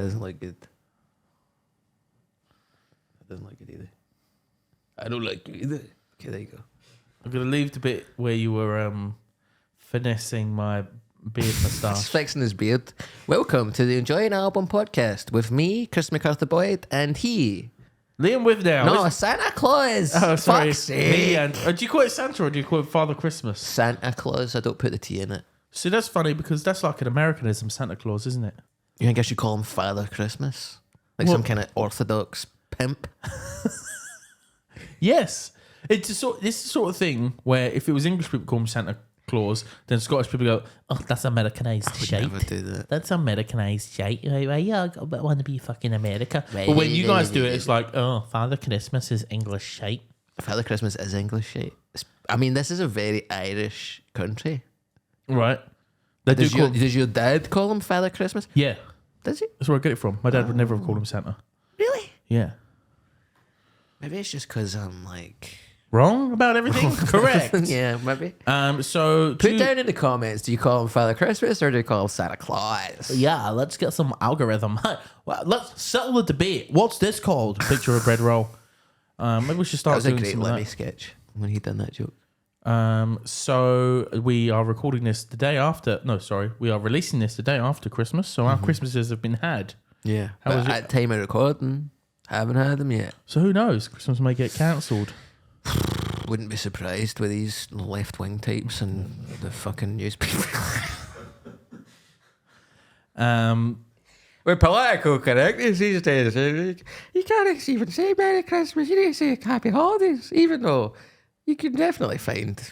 doesn't look good. It doesn't look good either. I don't like it either. Okay, there you go. I'm going to leave the bit where you were finessing my beard moustache. He's fixing his beard. Welcome to the Enjoying Album podcast with me, Chris Macarthur-Boyd, and he... Liam Withnail. No, Santa Claus. Oh, sorry. Fuck's sake. Do you call it Santa or do you call it Father Christmas? Santa Claus. I don't put the T in it. See, that's funny because that's like an Americanism, Santa Claus, isn't it? You think I should call him Father Christmas? Like some kind of orthodox pimp? Yes. It's this is the sort of thing where if it was English people call him Santa Claus, then Scottish people go, oh, that's Americanized shite. Never do that. That's Americanized shite. Yeah, I want to be fucking America. But when you guys do it, it's like, oh, Father Christmas is English shite. Father Christmas is English shit. I mean, this is a very Irish country. Right. Does your dad call him Father Christmas? Yeah. Does he? That's where I get it from. My dad would never have called him Santa. Really? Yeah. Maybe it's just because I'm like... Wrong about everything? Correct. Yeah, maybe. So Put down in the comments, do you call him Father Christmas or do you call him Santa Claus? Yeah, let's get some algorithm. Well, let's settle the debate. What's this called? Picture of bread roll. Maybe we should start doing that was a great some Lemmy sketch when he done that joke. So we are recording this the day after. No, sorry, we are releasing this the day after Christmas. So our Christmases have been had. Yeah, How was but at time of recording, haven't had them yet. So who knows? Christmas may get cancelled. Wouldn't be surprised with these left-wing types and the fucking newspaper. We're political correctness these days. You can't even say Merry Christmas. You need to say Happy Holidays, even though you can definitely find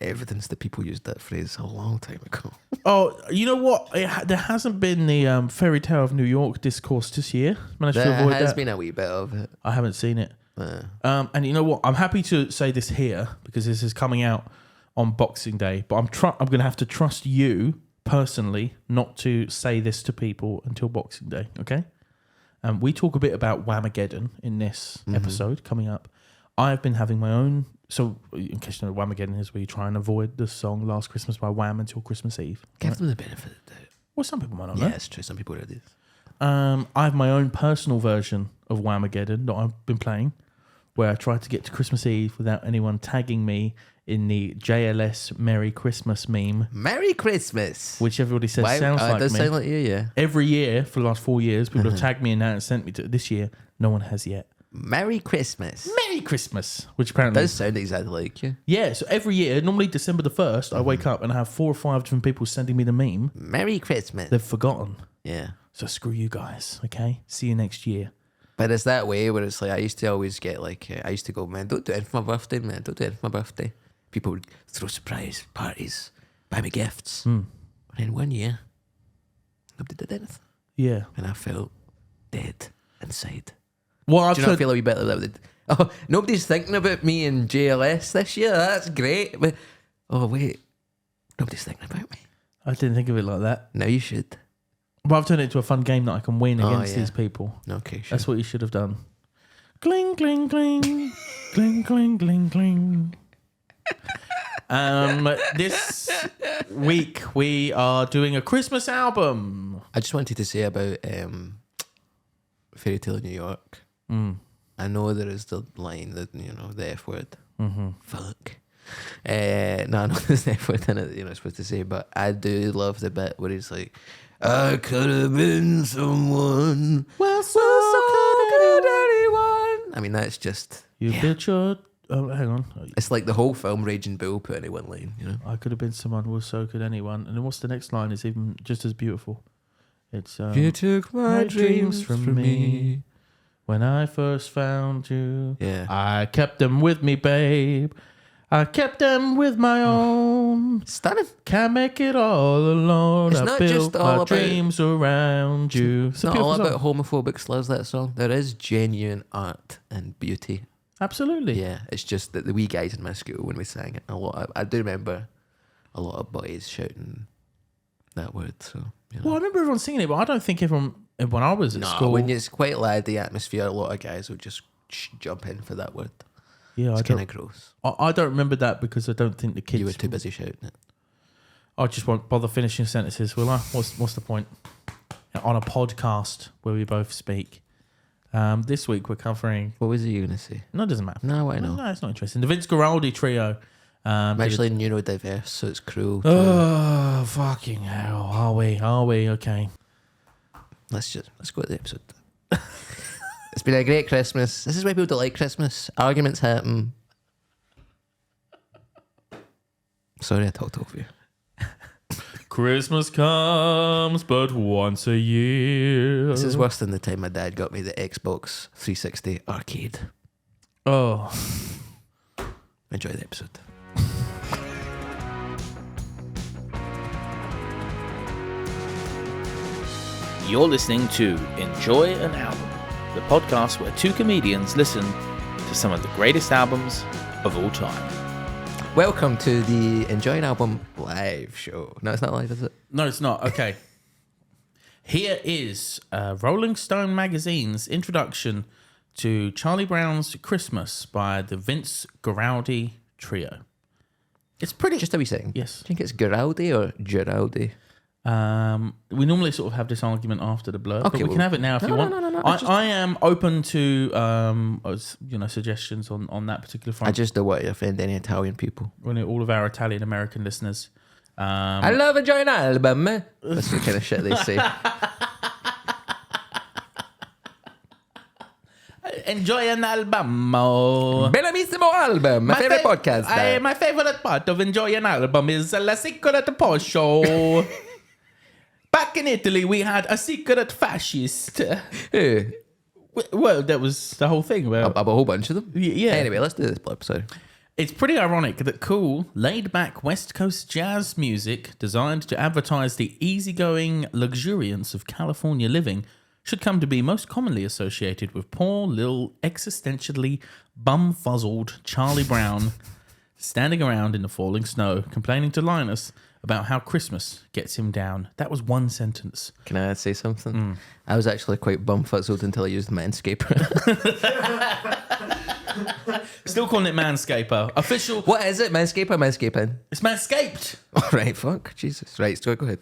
evidence that people used that phrase a long time ago. Oh, you know what? There hasn't been the Fairy Tale of New York discourse this year. Managed to avoid that. There has been a wee bit of it. I haven't seen it. And you know what? I'm happy to say this here because this is coming out on Boxing Day. But I'm going to have to trust you personally not to say this to people until Boxing Day. Okay? We talk a bit about Whamageddon in this episode coming up. I've been having my own. So, in case you know, Whamageddon is where you try and avoid the song "Last Christmas" by Wham until Christmas Eve. Give them the benefit of the doubt. Well, some people might not know. Yeah, it's true. Some people do this. I have my own personal version of Whamageddon that I've been playing, where I try to get to Christmas Eve without anyone tagging me in the JLS Merry Christmas meme. Merry Christmas! Which everybody says sounds like me. It does sound like you, yeah. Every year for the last 4 years, people have tagged me in that and sent me to it. This year, no one has yet. Merry Christmas. Merry Christmas. Which apparently... It does sound exactly like you. Yeah, so every year, normally December the 1st, I wake up and I have 4 or 5 different people sending me the meme. Merry Christmas. They've forgotten. Yeah. So screw you guys, okay? See you next year. But it's that way where it's like, I used to always get like, I used to go, man, don't do it for my birthday, man. Don't do it for my birthday. People would throw surprise parties, buy me gifts. And then one year, nobody did anything. Yeah. And I felt dead inside. Well, Do you not feel a wee bit like that? Oh, nobody's thinking about me in JLS this year. That's great. But, oh, wait. Nobody's thinking about me. I didn't think of it like that. Now you should. Well, I've turned it into a fun game that I can win against these people. Okay, sure. That's what you should have done. Cling, cling, cling. Cling, cling, cling, cling. This week we are doing a Christmas album. I just wanted to say about Fairy Tale of New York. I know there is the line that, you know, the F word. Fuck. No, I know there's the F word in it, you're not supposed to say, but I do love the bit where he's like, I could have been someone. Well, so could anyone. I mean, that's just... You bitch your... Oh, hang on. It's like the whole film Raging Bull put in one line, you know? I could have been someone, well, so could anyone. And then what's the next line? It's even just as beautiful. It's... you took my dreams from me. When I first found you. Yeah. I kept them with me, babe. I kept them with my own. Stunning. Can't make it all alone. It's I not built just all my about dreams around you. It's not all about homophobic slurs, that song. There is genuine art and beauty. Absolutely. Yeah, it's just that the wee guys in my school, when we sang it, I do remember a lot of boys shouting that word. So, you know. Well, I remember everyone singing it, but I don't think when I was at school. When it's quite laddie atmosphere, a lot of guys would just jump in for that word. Yeah, it's kind of gross. I don't remember that because I don't think the kids... You were too busy shouting it. I just won't bother finishing sentences, will I? What's the point? on a podcast where we both speak. This week we're covering... What was you going to say? No, it doesn't matter. No, why not? No, it's not interesting. The Vince Guaraldi trio. I'm actually neurodiverse, so it's cruel. Oh, fucking hell. Are we? Okay. Let's go to the episode. It's been a great Christmas. This is why people don't like Christmas. Arguments happen. Sorry, I talked over you. Christmas comes but once a year. This is worse than the time my dad got me the Xbox 360 arcade. Oh. Enjoy the episode. You're listening to Enjoy an Album, the podcast where two comedians listen to some of the greatest albums of all time. Welcome to the Enjoy an Album live show. No, it's not live, is it? No, it's not. Okay. Here is Rolling Stone magazine's introduction to Charlie Brown's Christmas by the Vince Guaraldi trio. It's pretty... Just a wee second. Yes. Do you think it's Guaraldi or Giraldi? We normally sort of have this argument after the blurb, Okay, but we can have it now if you want. No. I am open to suggestions on that particular front. I just don't want to offend any Italian people. All of our Italian American listeners. I love enjoying an album. That's the kind of shit they say. Enjoy an album. Bellissimo album. My favorite podcast. My favorite part of Enjoy an Album is La Secret Posho. Back in Italy, we had a secret fascist. Who? Well, that was the whole thing. A whole bunch of them? Yeah. Anyway, let's do this blurb, sorry. It's pretty ironic that cool, laid-back West Coast jazz music designed to advertise the easygoing luxuriance of California living should come to be most commonly associated with poor little existentially bum-fuzzled Charlie Brown standing around in the falling snow, complaining to Linus about how Christmas gets him down. That was one sentence. Can I say something? I was actually quite bum-fuzzled until I used Manscaper. Still calling it Manscaper. Official. What is it? Manscaper, Manscaping? It's Manscaped. All right, fuck. Jesus. Right, so go ahead.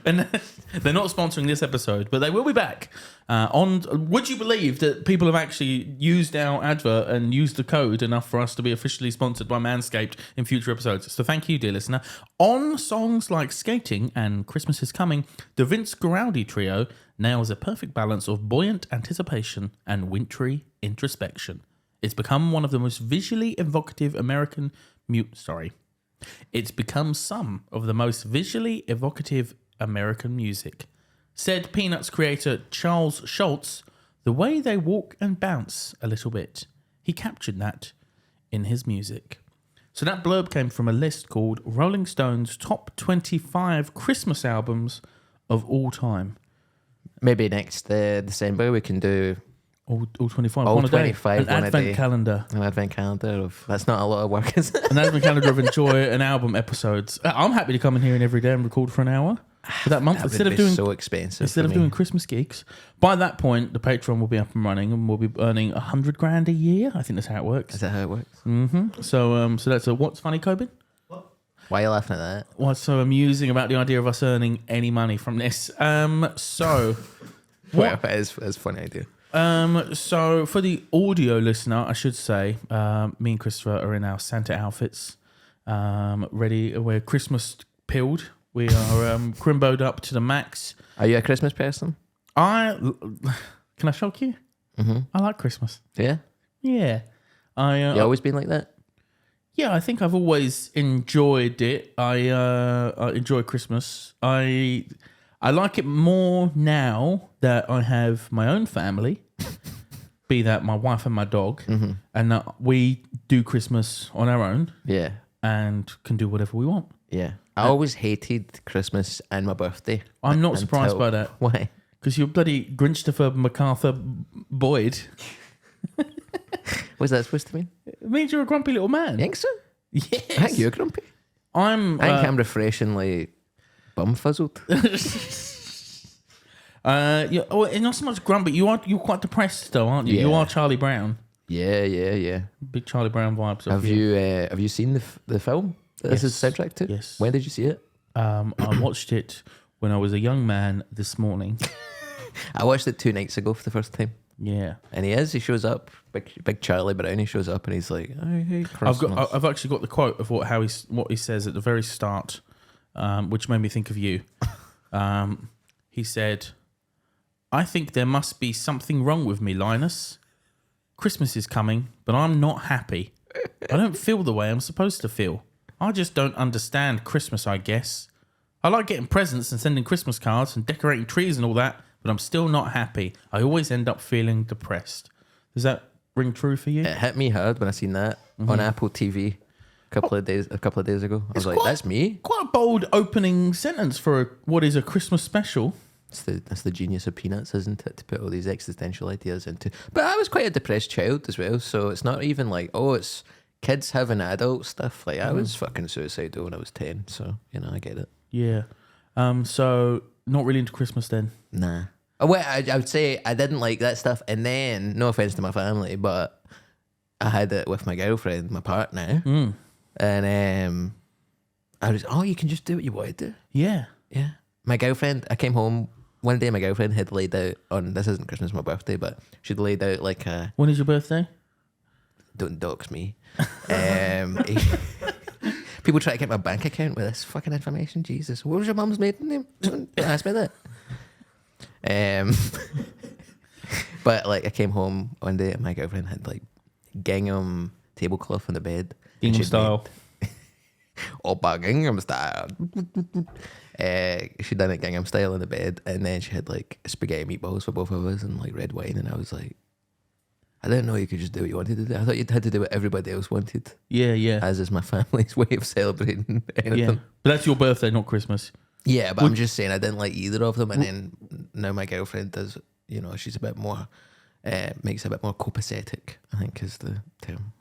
And they're not sponsoring this episode, but they will be back. Would you believe that people have actually used our advert and used the code enough for us to be officially sponsored by Manscaped in future episodes? So thank you, dear listener. On songs like Skating and Christmas is Coming, the Vince Guaraldi trio nails a perfect balance of buoyant anticipation and wintry introspection. It's become one of the most visually evocative It's become some of the most visually evocative American music. Said Peanuts creator Charles Schultz, the way they walk and bounce a little bit. He captured that in his music. So that blurb came from a list called Rolling Stone's Top 25 Christmas Albums of All Time. Maybe next December we can do... All 25. All one 25 a day. An advent calendar. An advent calendar of... That's not a lot of work, is it? An advent calendar of Enjoy an Album episodes. I'm happy to come in here and every day and record for an hour for that month. That would be so expensive. Instead of doing Christmas gigs. By that point, the Patreon will be up and running and we'll be earning $100,000 a year. I think that's how it works. Is that how it works? Mm-hmm. So that's a what's funny, Coben? Why are you laughing at that? What's so amusing about the idea of us earning any money from this? So... Well, it's a funny idea. So for the audio listener, I should say, me and Christopher are in our Santa outfits, ready. We're Christmas pilled. We are crimboed up to the max. Are you a Christmas person? Can I shock you? Mm-hmm. I like Christmas. Yeah? Yeah. You always been like that? Yeah, I think I've always enjoyed it. I enjoy Christmas. I like it more now that I have my own family, be that my wife and my dog, and that we do Christmas on our own. Yeah. And can do whatever we want. Yeah. I always hated Christmas and my birthday. I'm not surprised by that. Why? Because you're bloody Grinchtopher Macarthur-Boyd. What's that supposed to mean? It means you're a grumpy little man. You think so? Yes. I think you're grumpy. I think I'm refreshingly bum-fuzzled. Not so much grumpy. You're quite depressed though, aren't you? Yeah. You are Charlie Brown. Yeah. Big Charlie Brown vibes. Have you seen the film that this is the soundtrack to? Yes. When did you see it? I watched it when I was a young man this morning. I watched it 2 nights ago for the first time. Yeah. And he shows up, big Charlie Brown, he shows up and he's like, I hate Christmas. I've actually got the quote of what he says at the very start, which made me think of you. He said, I think there must be something wrong with me, Linus. Christmas is coming, but I'm not happy. I don't feel the way I'm supposed to feel. I just don't understand Christmas, I guess. I like getting presents and sending Christmas cards and decorating trees and all that, but I'm still not happy. I always end up feeling depressed. Does that ring true for you? It hit me hard when I seen that on Apple TV a couple of days ago. I was like, that's me. Quite a bold opening sentence for what is a Christmas special. That's the genius of Peanuts, isn't it? To put all these existential ideas into. But I was quite a depressed child as well, so it's not even like, it's kids having adult stuff. Like, I was fucking suicidal when I was 10, so, I get it. Yeah. So, not really into Christmas then? Nah. Well, I would say I didn't like that stuff, and then, no offense to my family, but I had it with my girlfriend, my partner, and I was, you can just do what you want to do. Yeah. Yeah. My girlfriend, I came home one day, my girlfriend had laid out on, this isn't Christmas, my birthday, but she'd laid out like a... When is your birthday? Don't dox me. People try to get my bank account with this fucking information. Jesus. What was your mum's maiden name? Don't ask me that. But like I came home one day and my girlfriend had like gingham tablecloth on the bed. Gingham style. Opa gingham style. She done it gingham style in the bed, and then she had like spaghetti meatballs for both of us and like red wine, and I was like, I didn't know you could just do what you wanted to do. I thought you had to do what everybody else wanted. Yeah. As is my family's way of celebrating anything. Yeah. But that's your birthday, not Christmas. Yeah, but I'm just saying I didn't like either of them, and then now my girlfriend does, she's a bit more, makes it a bit more copacetic, I think is the term.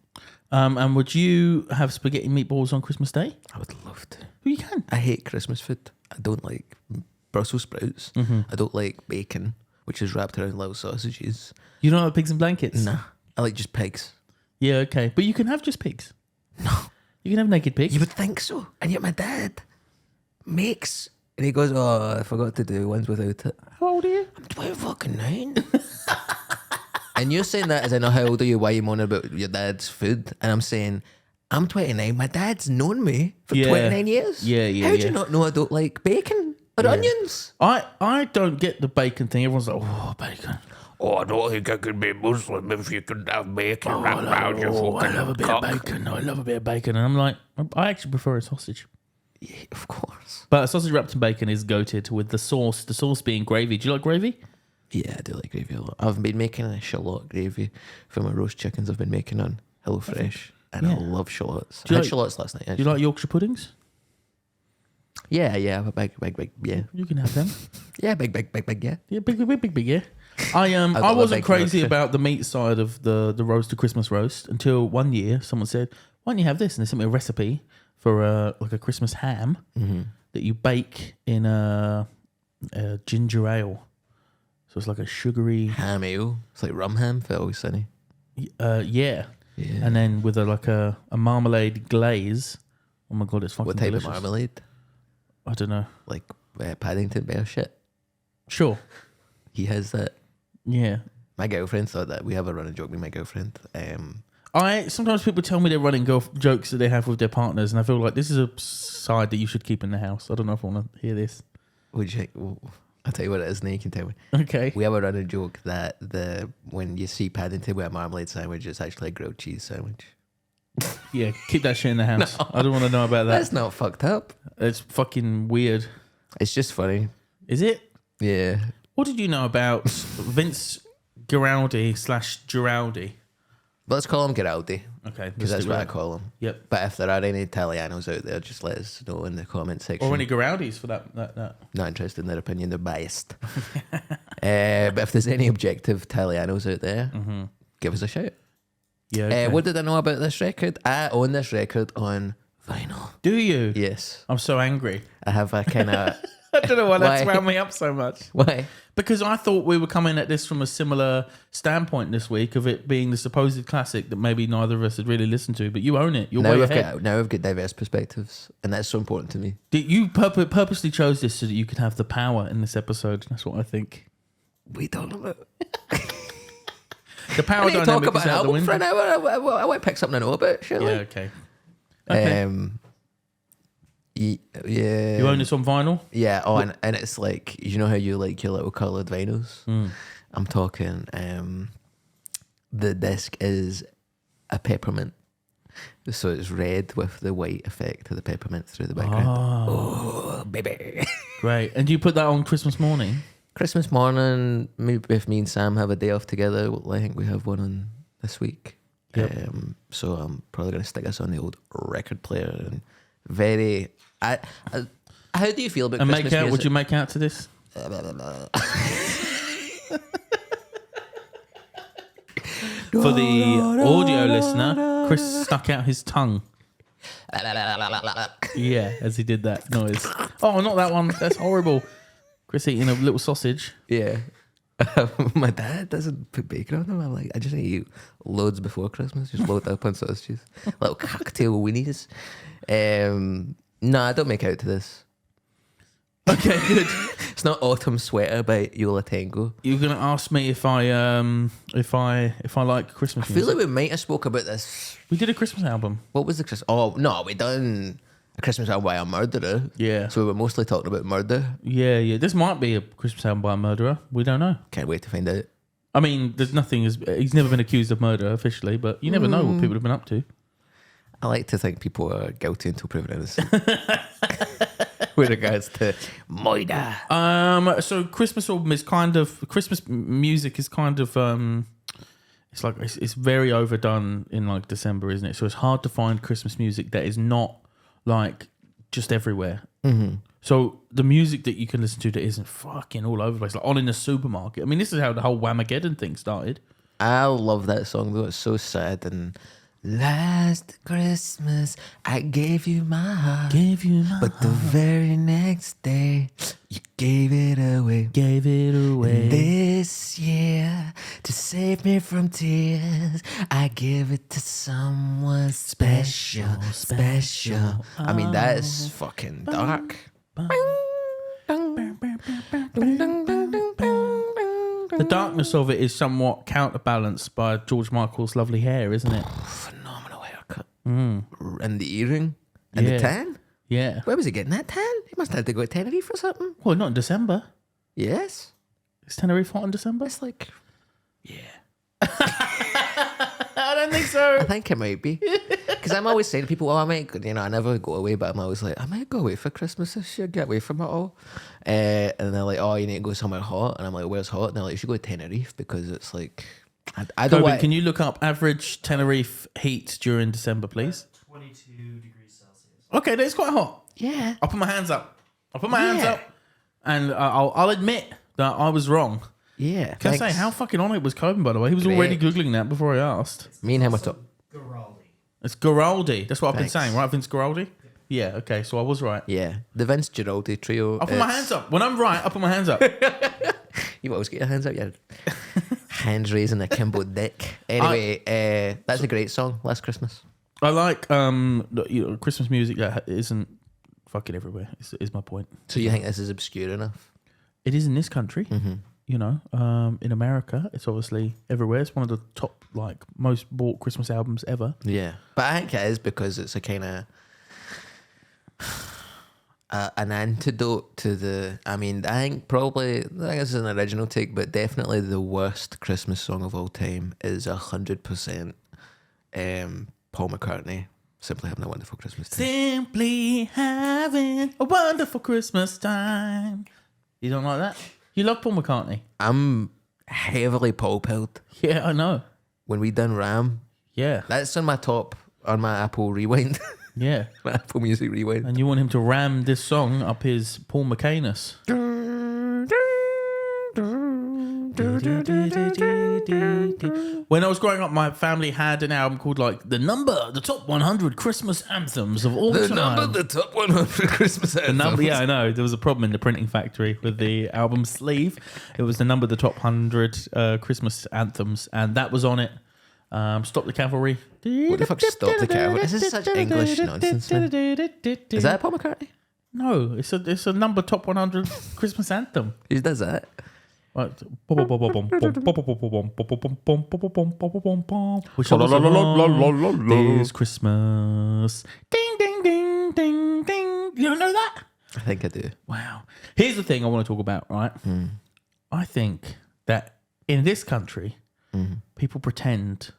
And would you have spaghetti meatballs on Christmas Day? I would love to. Well, you can. I hate Christmas food. I don't like Brussels sprouts. I don't like bacon, which is wrapped around little sausages. You don't like pigs in blankets? Nah, I like just pigs. Yeah, okay. But you can have just pigs. No. You can have naked pigs. You would think so. And yet my dad makes, and he goes, I forgot to do ones without it. How old are you? I'm 29. And you're saying that as I know how old are you, why you moaning about your dad's food? And I'm saying, I'm 29. My dad's known me for 29 years. Yeah. How do you not know I don't like bacon or onions? I don't get the bacon thing. Everyone's like, bacon. I don't think I could be Muslim if you could have bacon wrapped around your I fucking love a bit cock. of bacon. I love a bit of bacon. And I'm like, I actually prefer a sausage. Yeah, of course. But a sausage wrapped in bacon is goated with the sauce being gravy. Do you like gravy? Yeah, I do like gravy a lot. I've been making a shallot gravy for my roast chickens I've been making on HelloFresh. And I love shallots. I had shallots last night, actually. Do you like Yorkshire puddings? Yeah, a big, yeah. You can have them. Yeah, big, yeah. Yeah, big, yeah. I wasn't crazy about the meat side of the roast, the Christmas roast, until one year someone said, why don't you have this? And they sent me a recipe for like a Christmas ham that you bake in a ginger ale. So it's like a sugary... Ham ale. It's like rum ham for Always Sunny. Yeah. And then with a marmalade glaze. Oh my God, it's fucking What type delicious. of marmalade? I don't know. Like Paddington Bear shit. Sure. He has that. Yeah. My girlfriend thought that. We have a running joke with my girlfriend. Sometimes people tell me they're running jokes that they have with their partners, and I feel like this is a side that you should keep in the house. I don't know if I want to hear this. Would you? I'll tell you what it is, and then you can tell me. Okay. We have a running joke that when you see Paddington with a marmalade sandwich, it's actually a grilled cheese sandwich. Yeah, keep that shit in the house. No, I don't want to know about that. That's not fucked up. It's fucking weird. It's just funny. Is it? Yeah. What did you know about Vince Guaraldi / Giraldi? Let's call him Guaraldi. Okay. Because that's what I call him. Yep. But if there are any Italianos out there, just let us know in the comment section. Or any Guaraldis for that. Not interested in their opinion, they're biased. But if there's any objective Italianos out there, give us a shout. Yeah. Okay. What did I know about this record? I own this record on vinyl. Do you? Yes. I'm so angry. I have a kind of I don't know why that's wound me up so much. Why? Because I thought we were coming at this from a similar standpoint this week of it being the supposed classic that maybe neither of us had really listened to, but you own it. You're way ahead. Now we've got diverse perspectives, and that's so important to me. You purposely chose this so that you could have the power in this episode. That's what I think. We don't know. The power dynamic talk about is an out the album window. for an hour. I want to pick something I know about, surely. Yeah, okay. Yeah. You own this on vinyl? Yeah. Oh, and it's like, you know how you like your little coloured vinyls? I'm talking, the disc is a peppermint. So it's red with the white effect of the peppermint through the background. Oh, baby. Great. And do you put that on Christmas morning? Christmas morning, maybe if me and Sam have a day off together, I think we have one on this week. Yep. So I'm probably going to stick us on the old record player. And very... how do you feel about Christmas music? Would you make out to this? For the audio listener, Chris stuck out his tongue. Yeah, as he did that noise. Oh, not that one. That's horrible. Chris eating a little sausage. Yeah. My dad doesn't put bacon on them. I'm like, I just eat loads before Christmas. Just load up on sausages. Little cocktail weenies. No, I don't make out to this. Okay, good. It's not Autumn Sweater by Yola Tango. You're gonna ask me if I like Christmas I music. feel like we might have spoke about this. We did a Christmas album. What was the Christmas? Oh no, we done a Christmas album by a murderer. Yeah. So we were mostly talking about murder. Yeah. This might be a Christmas album by a murderer. We don't know. Can't wait to find out. I mean, there's nothing. He's never been accused of murder officially, but you never know what people have been up to. I like to think people are guilty until proven innocent. With regards to murder. So Christmas album is kind of Christmas music is kind of it's like it's very overdone in like December, isn't it? So it's hard to find Christmas music that is not like just everywhere. Mm-hmm. So the music that you can listen to that isn't fucking all over the place, like on in the supermarket. I mean, this is how the whole Whamageddon thing started. I love that song though. It's so sad. And last Christmas I gave you my heart, but the very next day you gave it away. And this year, to save me from tears, I give it to someone special. I mean, that is fucking dark. The darkness of it is somewhat counterbalanced by George Michael's lovely hair, isn't it? Phenomenal haircut. And the earring. And the tan. Yeah. Where was he getting that tan? He must have had to go to Tenerife or something. Well, not in December. Yes. Is Tenerife hot in December? It's like... Yeah. I don't think so. I think it might be. Because I'm always saying to people, I might, I never go away, but I'm always like, I might go away for Christmas this year, get away from it all. And they're like, oh, you need to go somewhere hot. And I'm like, where's hot? And they're like, you should go to Tenerife because it's like, I don't know. Can you look up average Tenerife heat during December, please? 22 degrees Celsius. Okay, that's quite hot. Yeah. I'll put my hands up. And I'll admit that I was wrong. Yeah. Can I say how fucking on it was Coben, by the way? He was already Googling that before I asked. Me and him were talking. Guaraldi. It's Guaraldi. That's what I've been saying, right? Vince Guaraldi? Yeah, okay, so I was right. Yeah. The Vince Guaraldi trio. I'll put my hands up. When I'm right, I'll put my hands up. You always get your hands up, yeah. Hands raising a Kimbo dick. Anyway, that's a great song, Last Christmas. I like Christmas music that isn't fucking everywhere, is my point. So you think this is obscure enough? It is in this country. Mm-hmm. In America, it's obviously everywhere. It's one of the top, most bought Christmas albums ever. Yeah. But I think it is because it's a kind of an antidote to I think this is an original take, but definitely the worst Christmas song of all time is 100% Paul McCartney, Simply Having a Wonderful Christmas Time. Simply having a wonderful Christmas time. You don't like that? You love Paul McCartney. I'm heavily Paul-pilled. Yeah, I know. When we done Ram. Yeah. That's on my Apple Rewind. Yeah. My Apple Music Rewind. And you want him to ram this song up his Paul McCanus. When I was growing up, my family had an album called like the top 100 Christmas anthems of all time. The top 100 Christmas The anthems. number, yeah, I know. There was a problem in the printing factory with the album sleeve. It was the top 100 Christmas anthems, and that was on it. Stop the Cavalry. What the fuck? Stop the Cavalry. This is such English nonsense, man. Is that Paul McCartney? No, it's a number top 100 Christmas anthem. Who does that? Right. This Christmas. Ding, ding, ding, ding, ding. You don't know that? I think I do. Wow. Here's the thing I want to talk about, right? I think that in this country, people pretend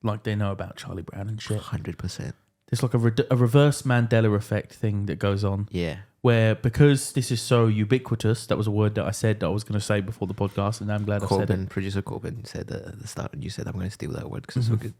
like they know about Charlie Brown and shit. 100%. There's like a reverse Mandela effect thing that goes on. Yeah. Where, because this is so ubiquitous, that was a word that I said that I was going to say before the podcast, and I'm glad I said it. Producer Corbin said that at the start, and you said, I'm going to steal that word because it's so good.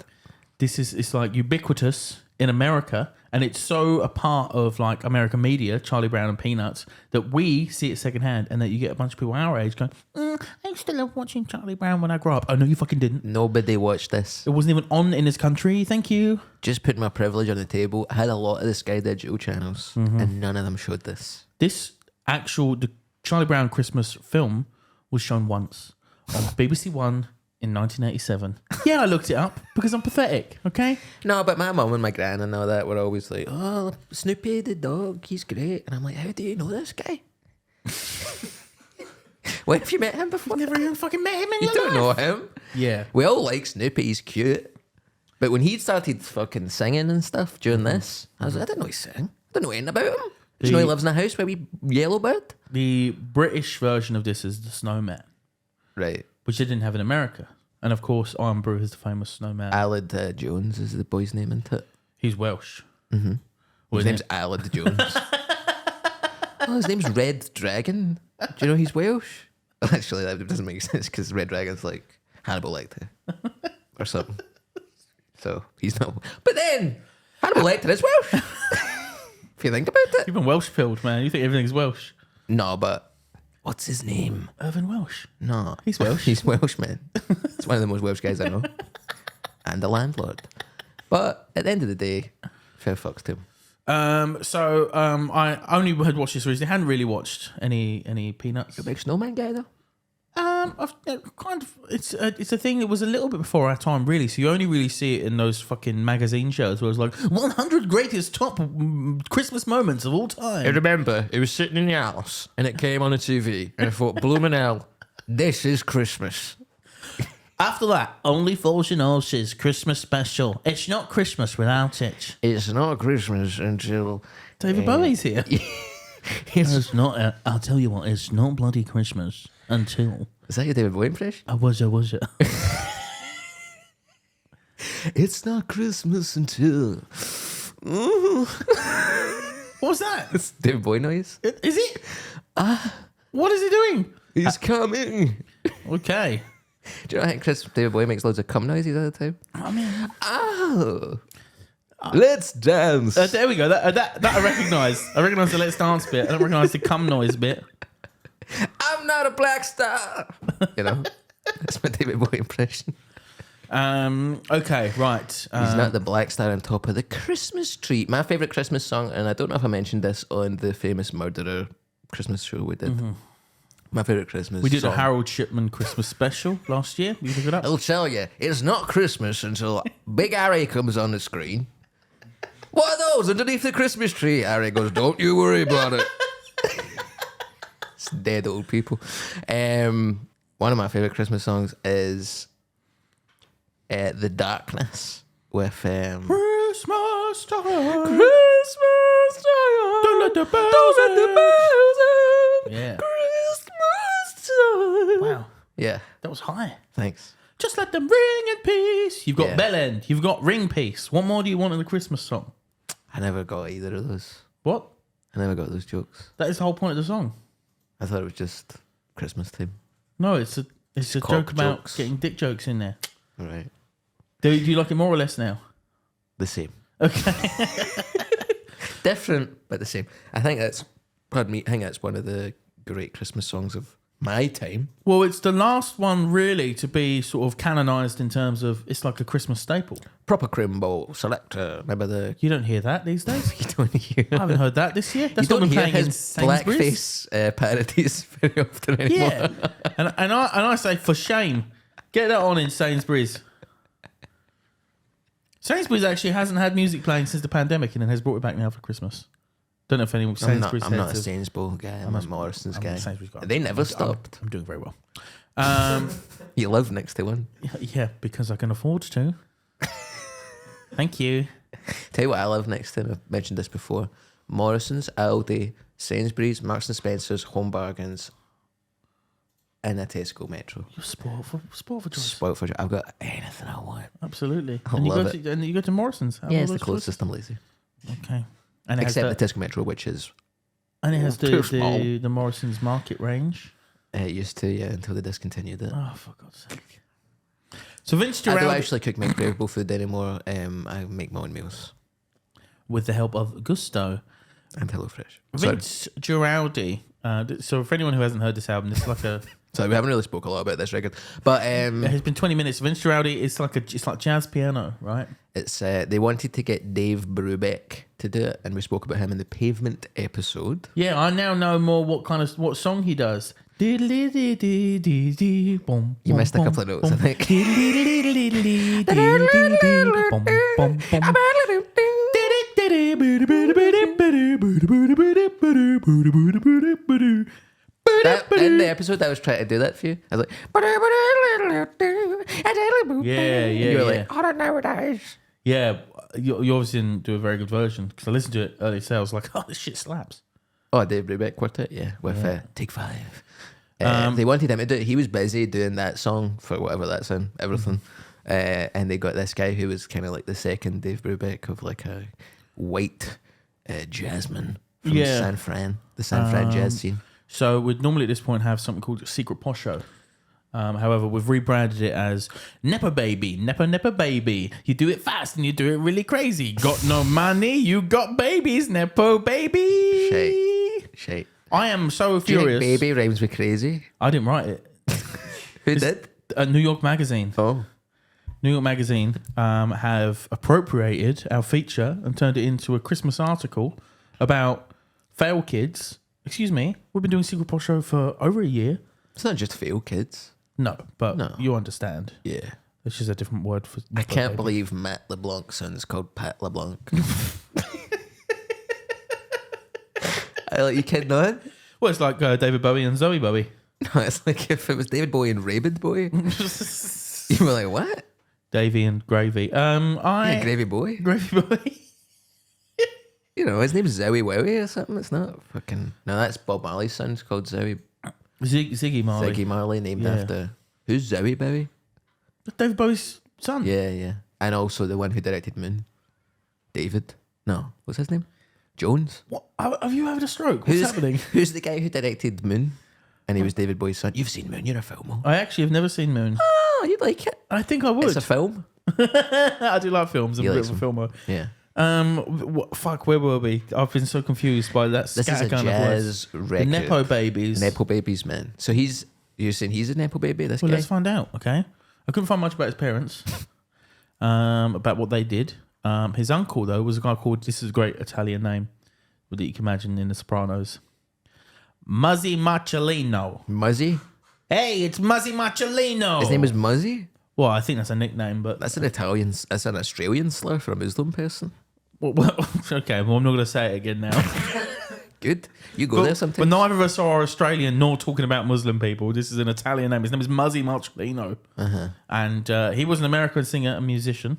It's like ubiquitous in America, and it's so a part of like American media, Charlie Brown and Peanuts, that we see it secondhand, and that you get a bunch of people our age going, I used to love watching Charlie Brown when I grew up. Oh, no, you fucking didn't. Nobody watched this. It wasn't even on in this country. Thank you. Just putting my privilege on the table. I had a lot of the Sky Digital channels, and none of them showed this. The Charlie Brown Christmas film was shown once on BBC One in 1987. Yeah, I looked it up because I'm pathetic, okay? No, but my mum and my gran and all that were always like, oh, Snoopy the dog, he's great. And I'm like, how do you know this guy? When have you met him before? Never even fucking met him in You your don't life. know him? Yeah. We all like Snoopy, he's cute. But when he started fucking singing and stuff during this, I was like, I didn't know he sang. I didn't know anything about him. Did you know he lives in a house with a wee yellow bird? The British version of this is the Snowman, Right. which they didn't have in America. And of course, Iron Brew is the famous snowman. Aled Jones is the boy's name, isn't it? He's Welsh. Mm-hmm. His name's Aled Jones. Oh, his name's Red Dragon. Do you know he's Welsh? Actually, that doesn't make sense because Red Dragon's like Hannibal Lecter or something. So he's not. But then Hannibal Lecter is Welsh. If you think about it. You've been Welsh pilled, man. You think everything's Welsh. No, but what's his name? Irvin Welsh. No. He's Welsh. He's Welsh, man. It's one of the most Welsh guys I know. And a landlord. But at the end of the day, fair fucks to him. I only had watched this recently. I hadn't really watched any Peanuts. You're a big snowman guy, though? It's a thing that was a little bit before our time, really. So you only really see it in those fucking magazine shows where it's like 100 greatest top Christmas moments of all time. I remember, it was sitting in the house and it came on the TV and I thought, bloomin' hell, this is Christmas. After that, Only Fools and Horses Christmas special. It's not Christmas without it. It's not Christmas until... David Bowie's here. It's It's not. I'll tell you what. It's not bloody Christmas until. Is that your David Bowie impression? I was it. It's not Christmas until... What's that? It's David Bowie noise. Is it? What is he doing? He's coming. Okay. Do you know I think David Bowie makes loads of cum noises all the time? I mean, Oh. Let's dance. there we go. That I recognise. I recognise the Let's Dance bit. I don't recognise the cum noise bit. I'm not a black star. You know? That's my David Bowie impression. Okay, right. He's not the black star on top of the Christmas tree. My favourite Christmas song, and I don't know if I mentioned this on the famous Murderer Christmas show we did. Mm-hmm. My favourite Christmas We did song. a Harold Shipman Christmas special last year. You look it up. I'll tell you, it's not Christmas until Big Harry comes on the screen. What are those underneath the Christmas tree? Harry goes, don't you worry about it. It's dead old people. One of my favourite Christmas songs is The Darkness with... Christmas time. Christmas time. Don't let the bells Don't let the bells in. Yeah. Christmas time. Wow. Yeah, That was high. thanks. Just let them ring in peace. You've got Yeah. Bell End. You've got Ring Peace. What more do you want in a Christmas song? I never got either of those. What? I never got those jokes. That is the whole point of the song. I thought it was just Christmas time. No, it's a cock joke about jokes. getting dick jokes in there. All right. Do you like it more or less now? The same. Okay. Different, but the same. I think that's, pardon me, I think that's one of the great Christmas songs of My time. Well, it's the last one really to be sort of canonised in terms of it's like a Christmas staple. Proper cream bowl selector. Remember the... You don't hear that these days? You don't hear... I haven't heard that this year. That's you not don't been hear playing in his Sainsbury's. blackface parodies very often anymore. Yeah. and I say, for shame, get that on in Sainsbury's. Sainsbury's actually hasn't had music playing since the pandemic and then has brought it back now for Christmas. Don't know if anyone... I'm not a Sainsbury's guy. I'm a Morrison's guy. They never stopped. I'm doing very well. You live next to one. Yeah, because I can afford to. Thank you. Tell you what I live next to. I've mentioned this before. Morrison's, Aldi, Sainsbury's, Marks and Spencer's, Home Bargains, and a Tesco Metro. You're spoiled for choice. Spoiled for choice. I've got anything I want. Absolutely. I And love you go to Morrison's. Yeah, it's the closest. I'm lazy. Okay. And it Except has the Tesco Metro, which is... And it has too small. the Morrison's market range. It used to, yeah, until they discontinued it. Oh, for God's sake. So Vince I don't Guaraldi, actually cook microwavable food anymore. I make my own meals. with the help of Gusto. And HelloFresh. Vince Guaraldi. So for anyone who hasn't heard this album, this is like a... Sorry, we haven't really spoke a lot about this record. But It's been 20 minutes. Vince Guaraldi is it's like jazz piano, right? it's they wanted to get Dave Brubeck to do it, and we spoke about him in the Pavement episode. Yeah, I now know more what song he does. You missed a couple of notes, I think. In the episode, I was trying to do that for you. I was like, Yeah. you were like, I don't know what that is. Yeah, you obviously didn't do a very good version because I listened to it earlier today. I was like, oh, this shit slaps. Oh, Dave Brubeck Quartet, yeah, with Take 5. They wanted him to do it. He was busy doing that song for whatever that's in, everything. And they got this guy who was kind of like the second Dave Brubeck of like a white jazzman from San Fran, the San Fran jazz scene. So we'd normally at this point have something called Secret Posho. However, we've rebranded it as Nepo Baby. Nepo Baby. You do it fast and you do it really crazy. Got no money, you got babies. Nepo Baby. Shite. I am so Do you furious. think baby rhymes with crazy? I didn't write it. Who did? New York Magazine. Oh. New York Magazine have appropriated our feature and turned it into a Christmas article about fail kids. Excuse me, we've been doing Secret Posho for over a year. It's not just fail kids. No, but No. you understand. Yeah. It's just a different word for... I can't believe Matt LeBlanc's son is called Pat LeBlanc. You kidding on? Well, it's like David Bowie and Zoe Bowie. No, it's like if it was David Bowie and Raymond Bowie. You were like, what? Davy and Gravy. Yeah, Gravy Boy. Gravy Boy. You know, his name's Zowie Wowie or something. It's not fucking... No, that's Bob Marley's son. It's called Zowie... Ziggy Marley. Ziggy Marley, named Yeah. after... Who's Zowie Bowie? David Bowie's son. Yeah. And also the one who directed Moon. David. No, what's his name? Jones. What? Have you had a stroke? What's happening? Who's the guy who directed Moon? And he was David Bowie's son. You've seen Moon, you're a filmo. I actually have never seen Moon. Oh, you'd like it. I think I would. It's a film. I do like films. I'm You a like bit of a filmer. Yeah. Fuck, where were we? I've been so confused by that. This is a jazz record. The Nepo Babies. Nepo Babies, man. So you're saying he's a Nepo Baby, this Well, guy? let's find out, okay? I couldn't find much about his parents, about what they did. His uncle, though, was a guy called, this is a great Italian name that you can imagine in The Sopranos, Muzzy Marcellino. Muzzy? Hey, it's Muzzy Marcellino. His name was Muzzy? Well, I think that's a nickname, but... That's an Australian slur for a Muslim person. Well, okay, well, I'm not going to say it again now. Good. You go there sometime. But neither of us are Australian nor talking about Muslim people. This is an Italian name. His name is Muzzy Marcellino. And he was an American singer and musician,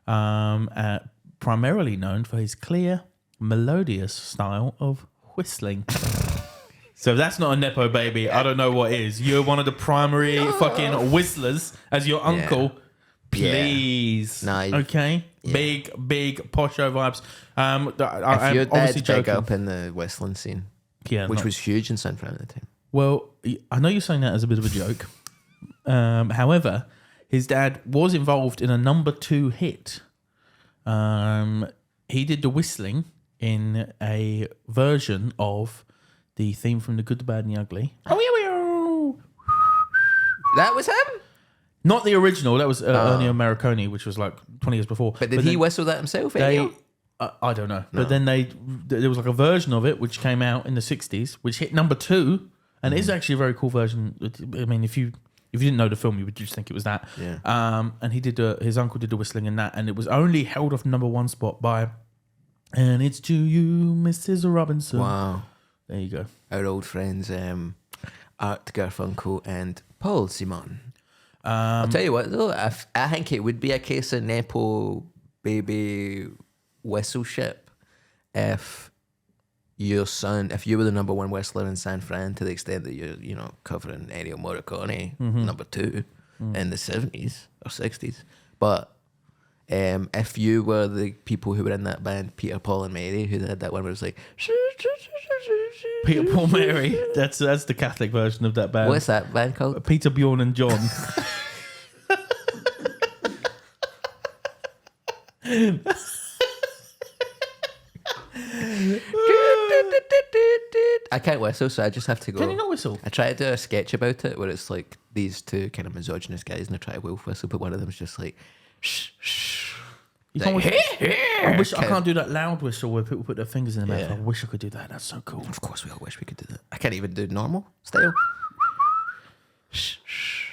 primarily known for his clear, melodious style of whistling. So if that's not a Nepo Baby, I don't know what is. You're one of the primary fucking whistlers as your uncle. Please. Nah, okay? Yeah. Big Posho vibes. If your dad's obviously big joking. up in the whistling scene, Yeah, which was huge in San Fran at the time. Well, I know you're saying that as a bit of a joke. However, his dad was involved in a number 2 hit. He did the whistling in a version of the theme from The Good, the Bad and the Ugly. That was him? Not the original. That was Ennio Morricone, which was like 20 years before. But did he whistle that himself? I don't know. No. But then there was like a version of it which came out in the 60s, which hit number 2, and it is actually a very cool version. I mean, if you didn't know the film, you would just think it was that. Yeah. And he did his uncle did the whistling in that, and it was only held off number 1 spot by "And It's to You, Mrs. Robinson." Wow. There you go. Our old friends, Art Garfunkel and Paul Simon. I'll tell you what, though, I think it would be a case of Nepo baby whistle ship if your son, if you were the number 1 whistler in San Fran to the extent that you're, covering Ennio Morricone, number 2 in the 70s or 60s. But if you were the people who were in that band, Peter, Paul and Mary, who had that one where it was like... Peter, Paul, Mary. That's the Catholic version of that band. What's that band called? Peter, Bjorn and John. I can't whistle, so I just have to go. Can you not whistle? I try to do a sketch about it where it's like these two kind of misogynist guys and I try to wolf whistle, but one of them's just like shh shh. You can't whistle. I can't do that loud whistle where people put their fingers in their mouth. Yeah. I wish I could do that. That's so cool. Of course we all wish we could do that. I can't even do normal style. Shh shh.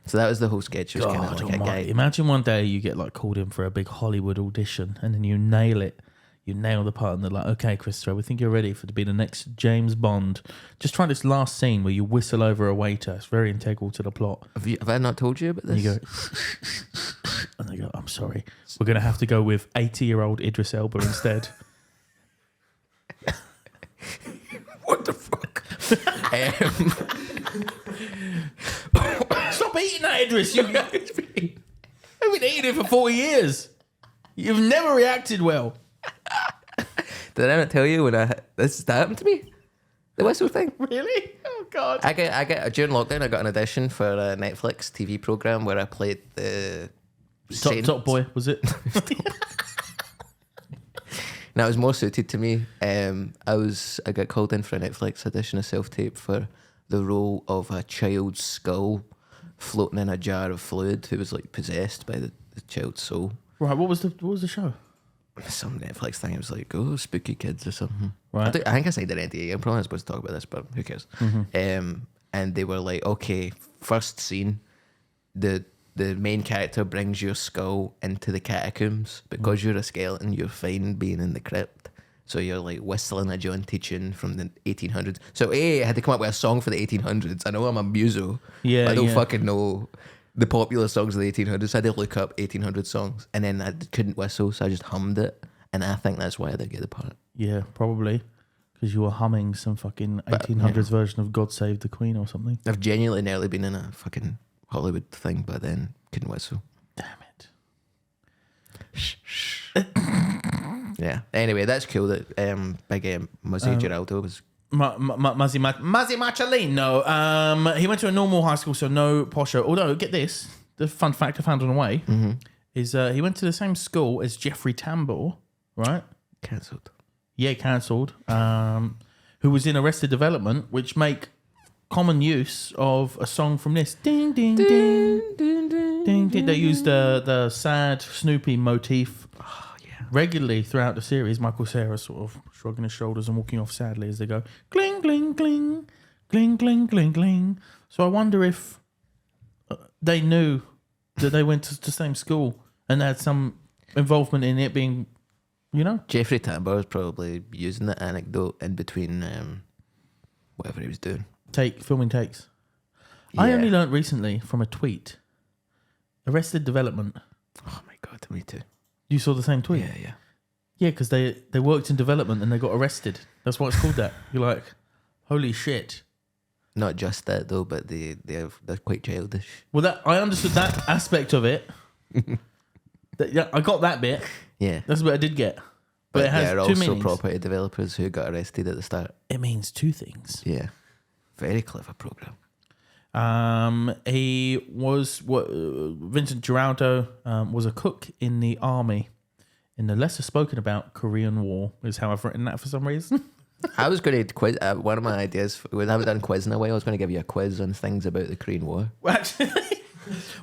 So that was the whole sketch. It was kind of like a guy. Imagine one day you get like called in for a big Hollywood audition and then you nail it. You nail the part and they're like, okay, Christopher, we think you're ready to be the next James Bond. Just try this last scene where you whistle over a waiter. It's very integral to the plot. Have I not told you about this? And you go, and they go, I'm sorry. We're going to have to go with 80-year-old Idris Elba instead. What the fuck? Stop eating that, Idris. I've been eating it for 40 years. You've never reacted well. Did I not tell you when this happened to me? The whistle thing. Really? Oh God. I get during lockdown. I got an audition for a Netflix TV program where I played the Top Boy, was it? Now it was more suited to me. I got called in for a Netflix audition, a self-tape for the role of a child's skull floating in a jar of fluid who was like possessed by the child's soul. Right. What was the show? Some Netflix thing. It was like, oh, spooky kids or something. Right. I think I signed an NDA. I'm probably not supposed to talk about this, but who cares? And they were like, okay, first scene, the main character brings your skull into the catacombs. Because you're a skeleton, you're fine being in the crypt. So you're like whistling a jaunty tune from the 1800s. So I had to come up with a song for the 1800s. I know I'm a muso. Yeah, but I don't fucking know the popular songs of the 1800s. So I had to look up 1800 songs, and then I couldn't whistle, so I just hummed it. And I think that's why I didn't get the part. Yeah, probably. Because you were humming some fucking 1800s version of God Save the Queen or something. I've genuinely nearly been in a fucking Hollywood thing, but then couldn't whistle. Damn it. Yeah. Anyway, that's cool that big Muzzy Giraldo was... Muzzy Machalino. He went to a normal high school, so no posho. Although, get this, the fun fact I found on the way is he went to the same school as Jeffrey Tambor, right? Cancelled. Yeah, cancelled. Who was in Arrested Development, which make common use of a song from this. Ding, ding, ding. Ding, ding, ding. They used the sad Snoopy motif regularly throughout the series. Michael Cera sort of shrugging his shoulders and walking off sadly as they go, cling, cling, cling, cling, cling, cling, cling. So I wonder if they knew that they went to the same school and had some involvement in it being... You know, Jeffrey Tambor was probably using the anecdote in between whatever he was doing. Filming takes. Yeah. I only learnt recently from a tweet. Arrested Development. Oh my god, me too. You saw the same tweet? Yeah. Yeah, because they worked in development and they got arrested. That's why it's called that. You're like, holy shit. Not just that though, but they're quite childish. Well, I understood that aspect of it. Yeah, I got that bit. Yeah. That's what I did get. But it has they're two also meanings. property developers who got arrested at the start. It means two things. Yeah. Very clever program. He was Vincent Guaraldi was a cook in the army in the lesser spoken about Korean War, is how I've written that for some reason. I was going to quiz. One of my ideas, we haven't done quiz in a while. I was going to give you a quiz on things about the Korean War. Well, actually,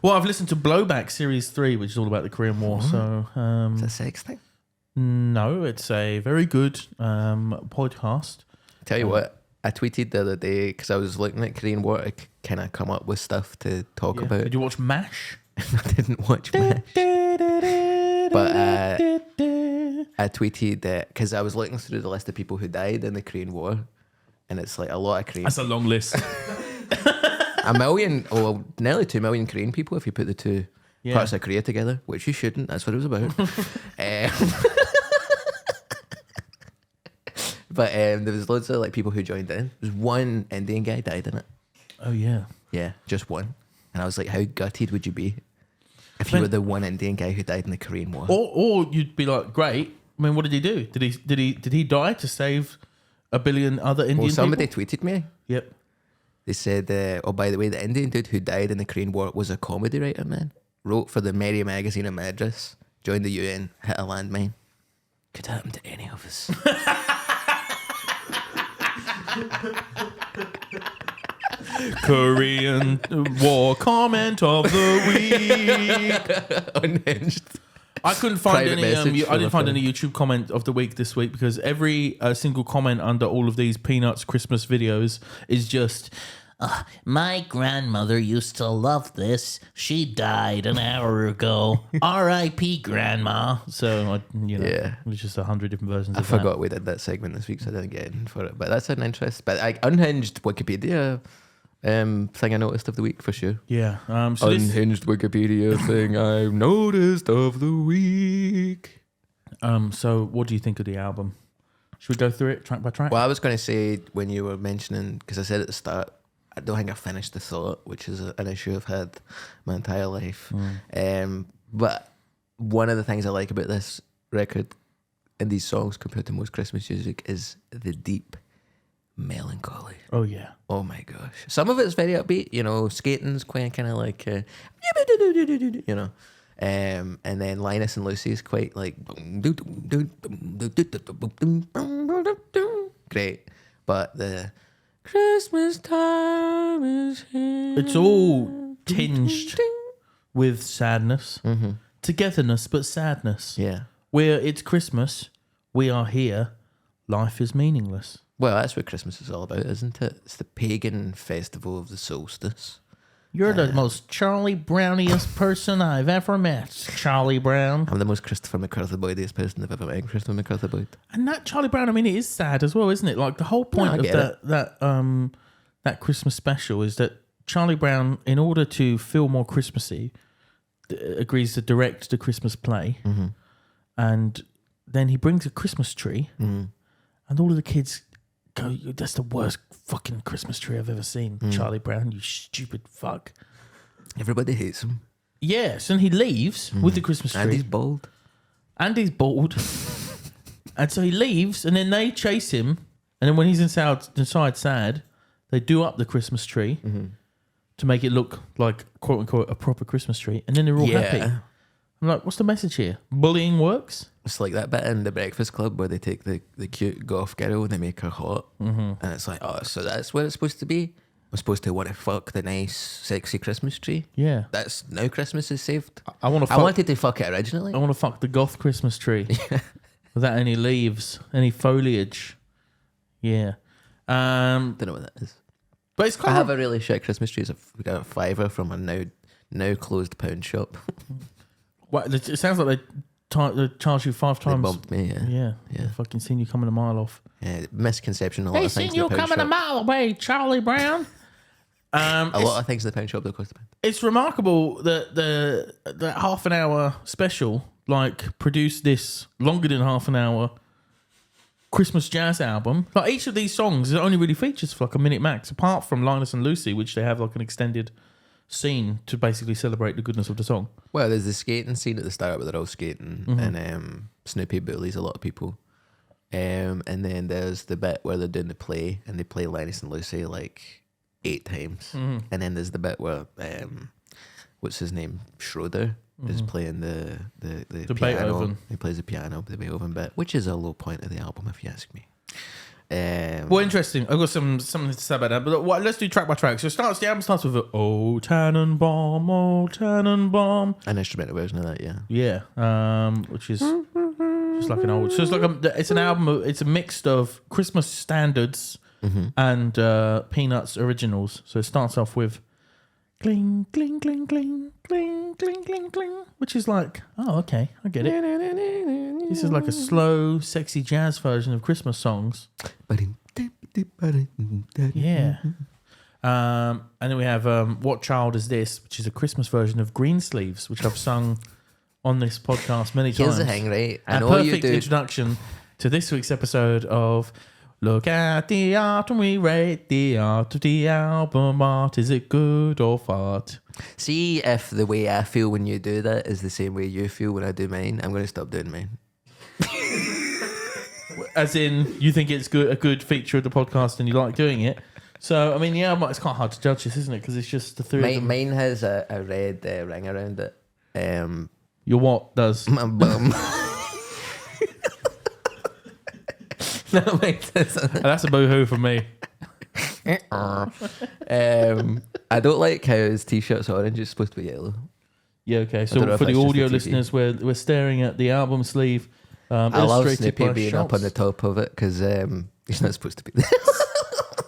I've listened to Blowback Series 3, which is all about the Korean War. So, Is that a sex thing? No, it's a very good podcast. Tell you what, I tweeted the other day because I was looking at Korean War to kind of come up with stuff to talk about. Did you watch MASH? I didn't watch MASH. But I tweeted that because I was looking through the list of people who died in the Korean War, and it's like a lot of Korean. That's a long list. 1 million, nearly 2 million Korean people if you put the two parts of Korea together, which you shouldn't. That's what it was about. But there was loads of like people who joined in. There was one Indian guy died in it. Oh yeah, yeah, just one. And I was like, how gutted would you be if you were the one Indian guy who died in the Korean War? Or you'd be like, great. I mean, what did he do? Did he die to save a billion other Indian people? Somebody tweeted me. Yep. They said, by the way, the Indian dude who died in the Korean War was a comedy writer, man. Wrote for the Merry magazine in Madras, joined the UN, hit a landmine. Could happen to any of us. Korean War comment of the week. Unhinged. I couldn't find Private any. I didn't find friend. any YouTube comment of the week this week because every single comment under all of these Peanuts Christmas videos is just, my grandmother used to love this. She died an hour ago. R.I.P. Grandma. So it was just 100 different versions. I of forgot we did that segment this week, so I didn't get in for it. But that's an interest. But Unhinged Wikipedia thing I noticed of the week for sure. Yeah. Unhinged Wikipedia thing I noticed of the week. So what do you think of the album? Should we go through it track by track? Well, I was going to say when you were mentioning, because I said at the start, I don't think I finished the thought, which is an issue I've had my entire life. But one of the things I like about this record and these songs compared to most Christmas music is the deep melancholy. Oh yeah. Oh my gosh. Some of it's very upbeat, skating's quite kind of like, and then Linus and Lucy is quite like, great. But the Christmas time is here. It's all tinged with sadness, togetherness, but sadness. Yeah. Where it's Christmas, we are here, life is meaningless. Well, that's what Christmas is all about, isn't it? It's the pagan festival of the solstice. You're the most Charlie Browniest person I've ever met, Charlie Brown. I'm the most Christopher Macarthur-Boydiest person I've ever met, Christopher Macarthur-Boyd. And that Charlie Brown, I mean, it is sad as well, isn't it? Like the whole point of that Christmas special is that Charlie Brown, in order to feel more Christmassy, agrees to direct the Christmas play, and then he brings a Christmas tree, and all of the kids go, "That's the worst fucking Christmas tree I've ever seen, Charlie Brown, you stupid fuck." Everybody hates him. Yes, and he leaves with the Christmas tree. And he's bald. And so he leaves, and then they chase him, and then when he's inside sad, they do up the Christmas tree to make it look like, quote unquote, a proper Christmas tree, and then they're all happy. I'm like, what's the message here? Bullying works? It's like that bit in The Breakfast Club where they take the cute goth girl and they make her hot. And it's like, oh, so that's what it's supposed to be? I'm supposed to want to fuck the nice, sexy Christmas tree? Yeah. That's now Christmas is saved? I wanted to fuck it originally. I want to fuck the goth Christmas tree without any leaves, any foliage. Yeah. Don't know what that is. But it's I have a really shit Christmas tree. We got a $5 from a now closed pound shop. Well, it sounds like they charge you 5 times. They bumped me, Yeah. Fucking seen you coming a mile off. Yeah, misconception. A lot They of things seen you in the pound coming a shop. mile away, Charlie Brown. A lot of things in the pound shop that cost a pound. It's remarkable that the half an hour special produced this longer than half an hour Christmas jazz album. Like each of these songs, it only really features for like a minute max, apart from Linus and Lucy, which they have like an extended scene to basically celebrate the goodness of the song. Well, there's the skating scene at the start where they're all skating, and Snoopy bullies a lot of people. And then there's the bit where they're doing the play, and they play Linus and Lucy like 8 times. And then there's the bit where what's his name, Schroeder, is playing the piano. Beethoven. He plays the piano, the Beethoven bit, which is a low point of the album, if you ask me. Well, interesting. I've got something to say about that. But let's do track by track. So the album starts with "Oh Tannenbaum, Oh Tannenbaum," an instrumental version of that. Yeah. Yeah, which is just like an old. So it's like it's an album. It's a mix of Christmas standards and Peanuts originals. So it starts off with "Cling, cling, cling, cling, cling, cling, cling, cling," which is like, oh, okay, I get it. This is like a slow, sexy jazz version of Christmas songs. Yeah. And then we have "What Child Is This?", which is a Christmas version of Greensleeves, which I've sung on this podcast many times. Here's the thing, right? I know perfect introduction to this week's episode of "Look at the art and we rate the art of the album art. Is it good or fart?" See if the way I feel when you do that is the same way you feel when I do mine. I'm going to stop doing mine. As in, you think it's a good feature of the podcast and you like doing it. So, I mean, yeah, it's quite hard to judge this, isn't it? Because it's just the three of them. Mine has a red ring around it. Your what does? My bum. That makes sense. That's a boohoo from me. I don't like how his t-shirt's orange. It's supposed to be yellow. Yeah, okay. So for the audio listeners, we're staring at the album sleeve. I love Snoopy by being Schultz. up on the top of it because he's not supposed to be there.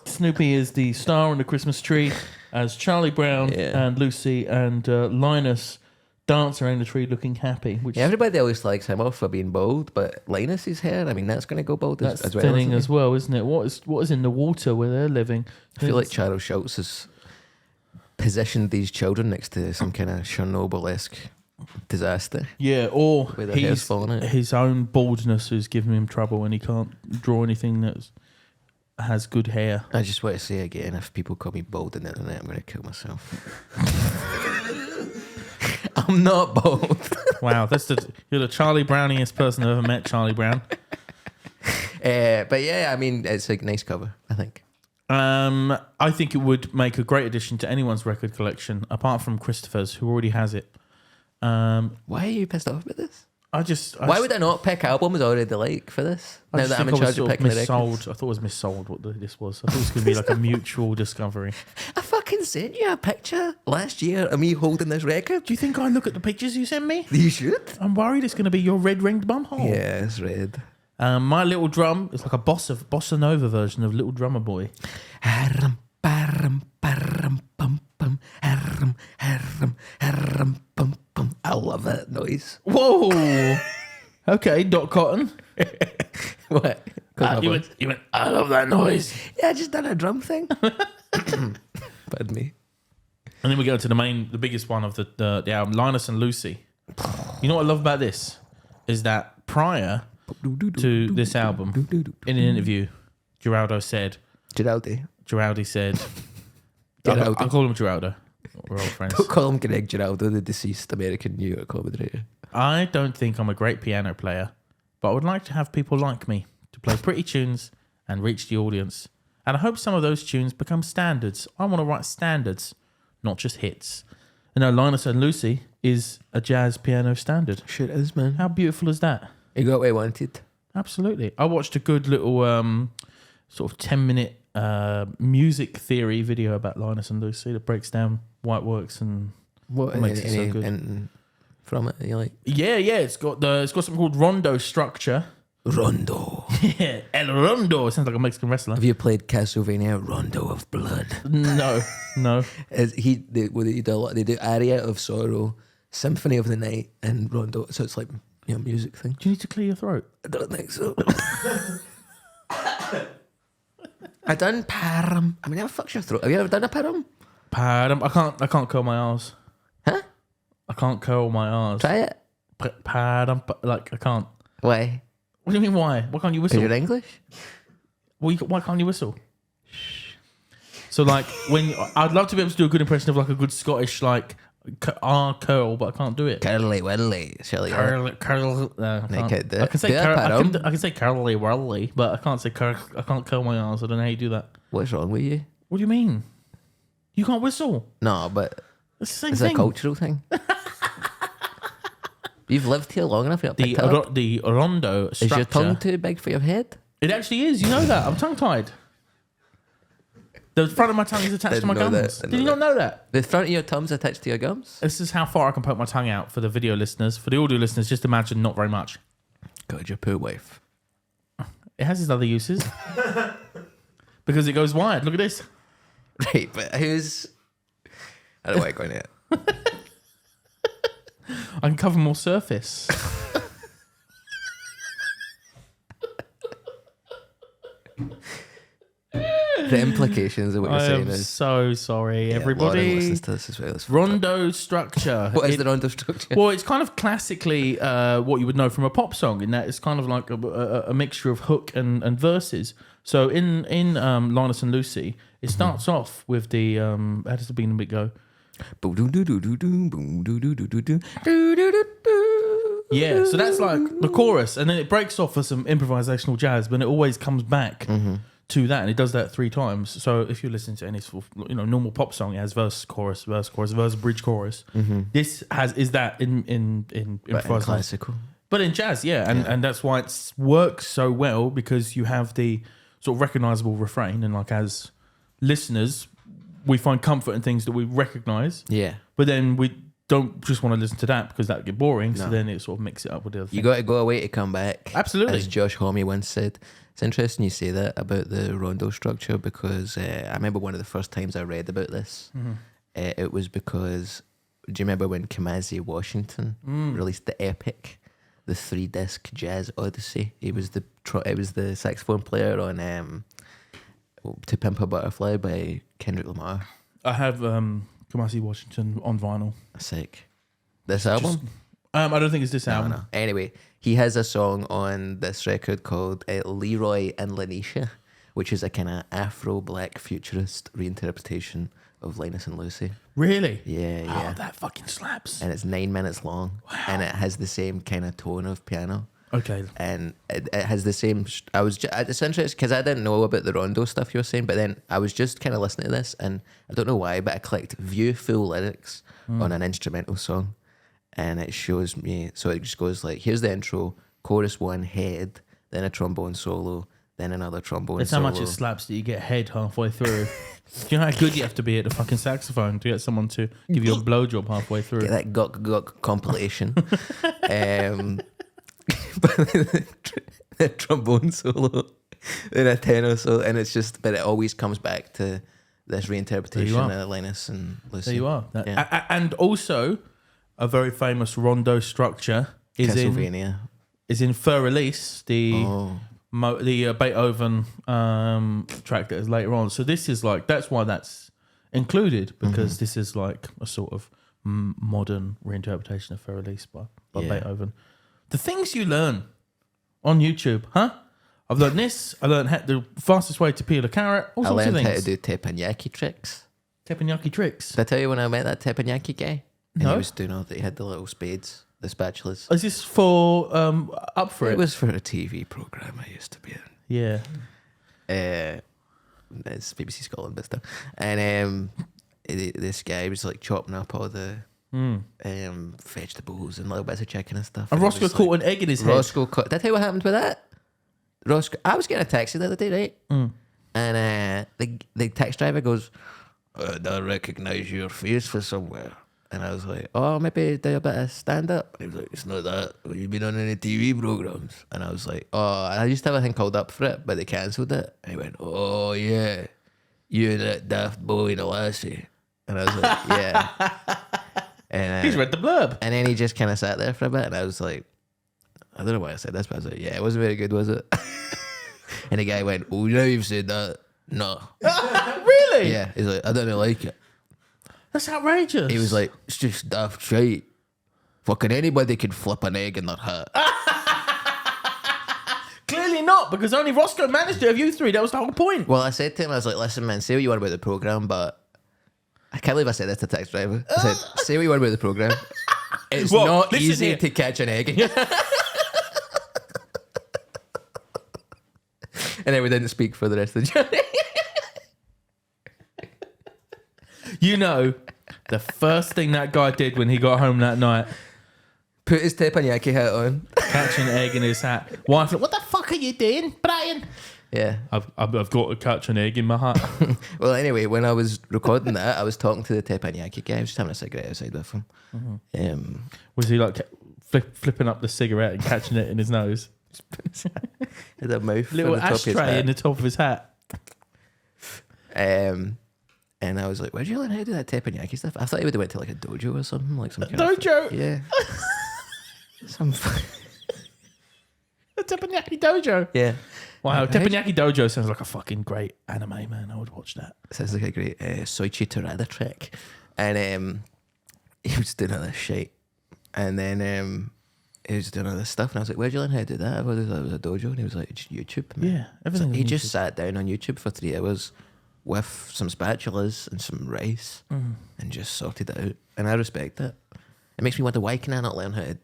Snoopy is the star on the Christmas tree as Charlie Brown and Lucy and Linus dance around the tree looking happy. Which everybody always likes him off for being bald, but Linus's hair, I mean, that's going to go bald that's as well. thinning as well, isn't it? What is in the water where they're living? I feel like Charles Schultz has positioned these children next to some kind of Chernobyl-esque disaster. Yeah, or With their hair's falling out. his own baldness is giving him trouble and he can't draw anything that has good hair. I just want to say again, if people call me bald on the internet, I'm going to kill myself. I'm not bald. Wow, you're the Charlie Browniest person I've ever met, Charlie Brown. But yeah, I mean, it's a nice cover, I think. I think it would make a great addition to anyone's record collection, apart from Christopher's, who already has it. Why are you pissed off about this? Why would I not pick albums I already like for this? Now that I'm in charge of picking the records. I thought it was missold what this was. I thought it was going to be like a mutual discovery. I fucking sent you a picture last year of me holding this record. Do you think I look at the pictures you sent me? You should. I'm worried it's going to be your red-ringed bumhole. Yeah, it's red. My Little Drum is like a bossa nova version of Little Drummer Boy. I love that noise. Whoa. Okay, Dot Cotton. What? You went, I love that noise. Yeah, I just done a drum thing. Pardon me. And then we go to the biggest one of the album, Linus and Lucy. You know what I love about this? Is that prior to this album, in an interview, Giraldi said... Giraldi said... I'll call him Giraldo. We're old friends. Don't call him Greg Giraldo, the deceased American New York commentator. I don't think I'm a great piano player, but I would like to have people like me to play pretty tunes and reach the audience. And I hope some of those tunes become standards. I want to write standards, not just hits. And now Linus and Lucy is a jazz piano standard. Sure is, man. How beautiful is that? You got what you wanted. Absolutely. I watched a good little sort of 10-minute music theory video about Linus and Lucy that breaks down why it works and what makes it so good. And from it, you like? Yeah. It's got something called rondo structure. Rondo. Yeah, El Rondo. It sounds like a Mexican wrestler. Have you played Castlevania Rondo of Blood? No. They do Aria of Sorrow, Symphony of the Night, and Rondo. So it's like music thing. Do you need to clear your throat? I don't think so. I done param. I mean, how fuck's your throat? Have you ever done a param? Param. I can't curl my R's. Huh? I can't curl my R's. Try it. Param. Like I can't. Why? What do you mean why? Why can't you whistle? Because you're English. Why can't you whistle? So like I'd love to be able to do a good impression of like a good Scottish like curl, but I can't do it. Curly whirly. Curl. No, I can't. I can say I can say curly whirly, but I can't say I can't curl my arms. I don't know how you do that. What's wrong with you? What do you mean? You can't whistle? No, but it's the same it's thing. a cultural thing. You've lived here long enough. The rondo structure. Is your tongue too big for your head? It actually is. You know that. I'm tongue-tied. The front of my tongue is attached to my gums. Did you not know that? The front of your tongue's attached to your gums? This is how far I can poke my tongue out for the video listeners. For the audio listeners, just imagine not very much. God, your poo wife. It has its other uses. Because it goes wide. Look at this. Right, but who's... I don't want to go into it. I can cover more surface. The implications of what you're I saying am is... so sorry, Lauren everybody. listens to this as well. It's Rondo structure. What is the rondo structure? Well, it's kind of classically what you would know from a pop song, in that it's kind of like a mixture of hook and verses. So in Linus and Lucy, it starts off with the how does the beginning bit go? Yeah, so that's like the chorus, and then it breaks off for some improvisational jazz, but it always comes back to that, and it does that 3 times. So if you listen to any sort of normal pop song, it has verse, chorus, bridge, chorus. This is that in improvisation, classical, but in jazz, and that's why it works so well, because you have the sort of recognizable refrain, and like as listeners, we find comfort in things that we recognize. Yeah, but then we don't just want to listen to that because that would get boring. No. So then it sort of mix it up with the other thing. You got to go away to come back. Absolutely. As Josh Homme once said. It's interesting you say that about the rondo structure, because I remember one of the first times I read about this, it was because, do you remember when Kamasi Washington released the epic, the 3-disc jazz odyssey? He was the saxophone player on To Pimp a Butterfly by Kendrick Lamar. I have Kamasi Washington on vinyl. Sick. This album? I don't think it's this album. No. Anyway, he has a song on this record called Leroy and Lanisha, which is a kind of Afro-black futurist reinterpretation of Linus and Lucy. Really? Yeah. Oh, that fucking slaps. And it's 9 minutes long. Wow. And it has the same kind of tone of piano. Okay. And it has the same... it's interesting because I didn't know about the rondo stuff you were saying, but then I was just kind of listening to this, and I don't know why, but I clicked view full lyrics on an instrumental song, and it shows me... So it just goes like, here's the intro, chorus 1, head, then a trombone solo, then another trombone That's solo. How much it slaps that you get head halfway through. Do you know how good you have to be at the fucking saxophone to get someone to give you a blowjob halfway through? Get that gok compilation. The trombone solo, then a tenor solo, and it's just, but it always comes back to this reinterpretation of Linus and Lucy. There you are. And also, a very famous rondo structure is in Fur Release, the Beethoven track that is later on. So this is like, that's why that's included, because this is like a sort of modern reinterpretation of Fur Release by Beethoven. The things you learn on YouTube, huh? I've learned this. I learned the fastest way to peel a carrot. All sorts of things. I learned how to do teppanyaki tricks. Teppanyaki tricks? Did I tell you when I met that teppanyaki guy? And no. He was doing all that. He had the little spades, the spatulas. Is this for up for it? It was for a TV programme I used to be in. Yeah. It's BBC Scotland, but stuff. And this guy was like chopping up all the vegetables and little bits of chicken and stuff. And Roscoe caught an egg in his head. Did I tell you what happened with that? Roscoe, I was getting a taxi the other day, right? And the taxi driver goes, I don't recognise your face for somewhere. And I was like, oh, maybe do a bit of stand-up. And he was like, it's not that. Have you been on any TV programmes? And I was like, oh, I used to have a thing called Up For It, but they cancelled it. And he went, oh, yeah, you're that daft boy in a lassie. And I was like, yeah. And, he's read the blurb. And then he just kind of sat there for a bit, and I was like, I don't know why I said this, but I was like, yeah, it wasn't very good, was it? And the guy went, oh, now you've said that. No. Really? Yeah. He's like, I don't like it. That's outrageous. He was like, it's just daft shite. Fucking anybody could flip an egg in their hat. Clearly not, because only Roscoe managed it of you three. That was the whole point. Well, I said to him, I was like, listen, man, say what you want about the programme, but I can't believe I said this to the taxi driver. I said, say what you want about the programme. It's not easy to catch an egg in your hat. And then we didn't speak for the rest of the journey. You know, the first thing that guy did when he got home that night, put his teppanyaki hat on, catch an egg in his hat. Wife, what the fuck are you doing, Brian? Yeah. I've got to catch an egg in my hat. Well, anyway, when I was recording that, I was talking to the teppanyaki guy. I was just having a cigarette outside with him. Was he like flipping up the cigarette and catching it in his nose? Had a mouth, Little on the top of his ashtray hat. in the top of his hat. And I was like, where'd you learn how to do that teppanyaki stuff? I thought he would have went to like a dojo or something, like some kind Dojo? of yeah. Some The Teppanyaki Dojo. yeah. Wow, Teppanyaki Dojo sounds like a fucking great anime, man. I would watch that. Sounds like a great Soichi Torada trick. And he was doing all this shit. And then he was doing all this stuff. And I was like, where'd you learn how to do that? I thought it was a dojo. And he was like, just YouTube, man. Yeah, everything. So he just sat down on YouTube for 3 hours with some spatulas and some rice and just sorted it out. And I respect it. It makes me wonder, why can I not learn how to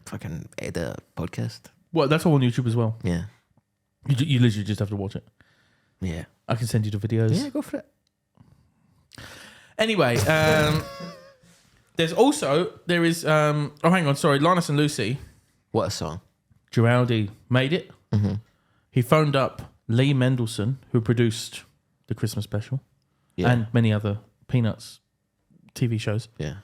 fucking edit a podcast? Well, that's all on YouTube as well. Yeah. You literally just have to watch it. Yeah. I can send you the videos. Yeah, go for it. Anyway, there is oh, hang on, sorry, Linus and Lucy. What a song. Guaraldi made it. Mm-hmm. He phoned up Lee Mendelsohn, who produced the Christmas special and many other Peanuts TV shows. Yeah.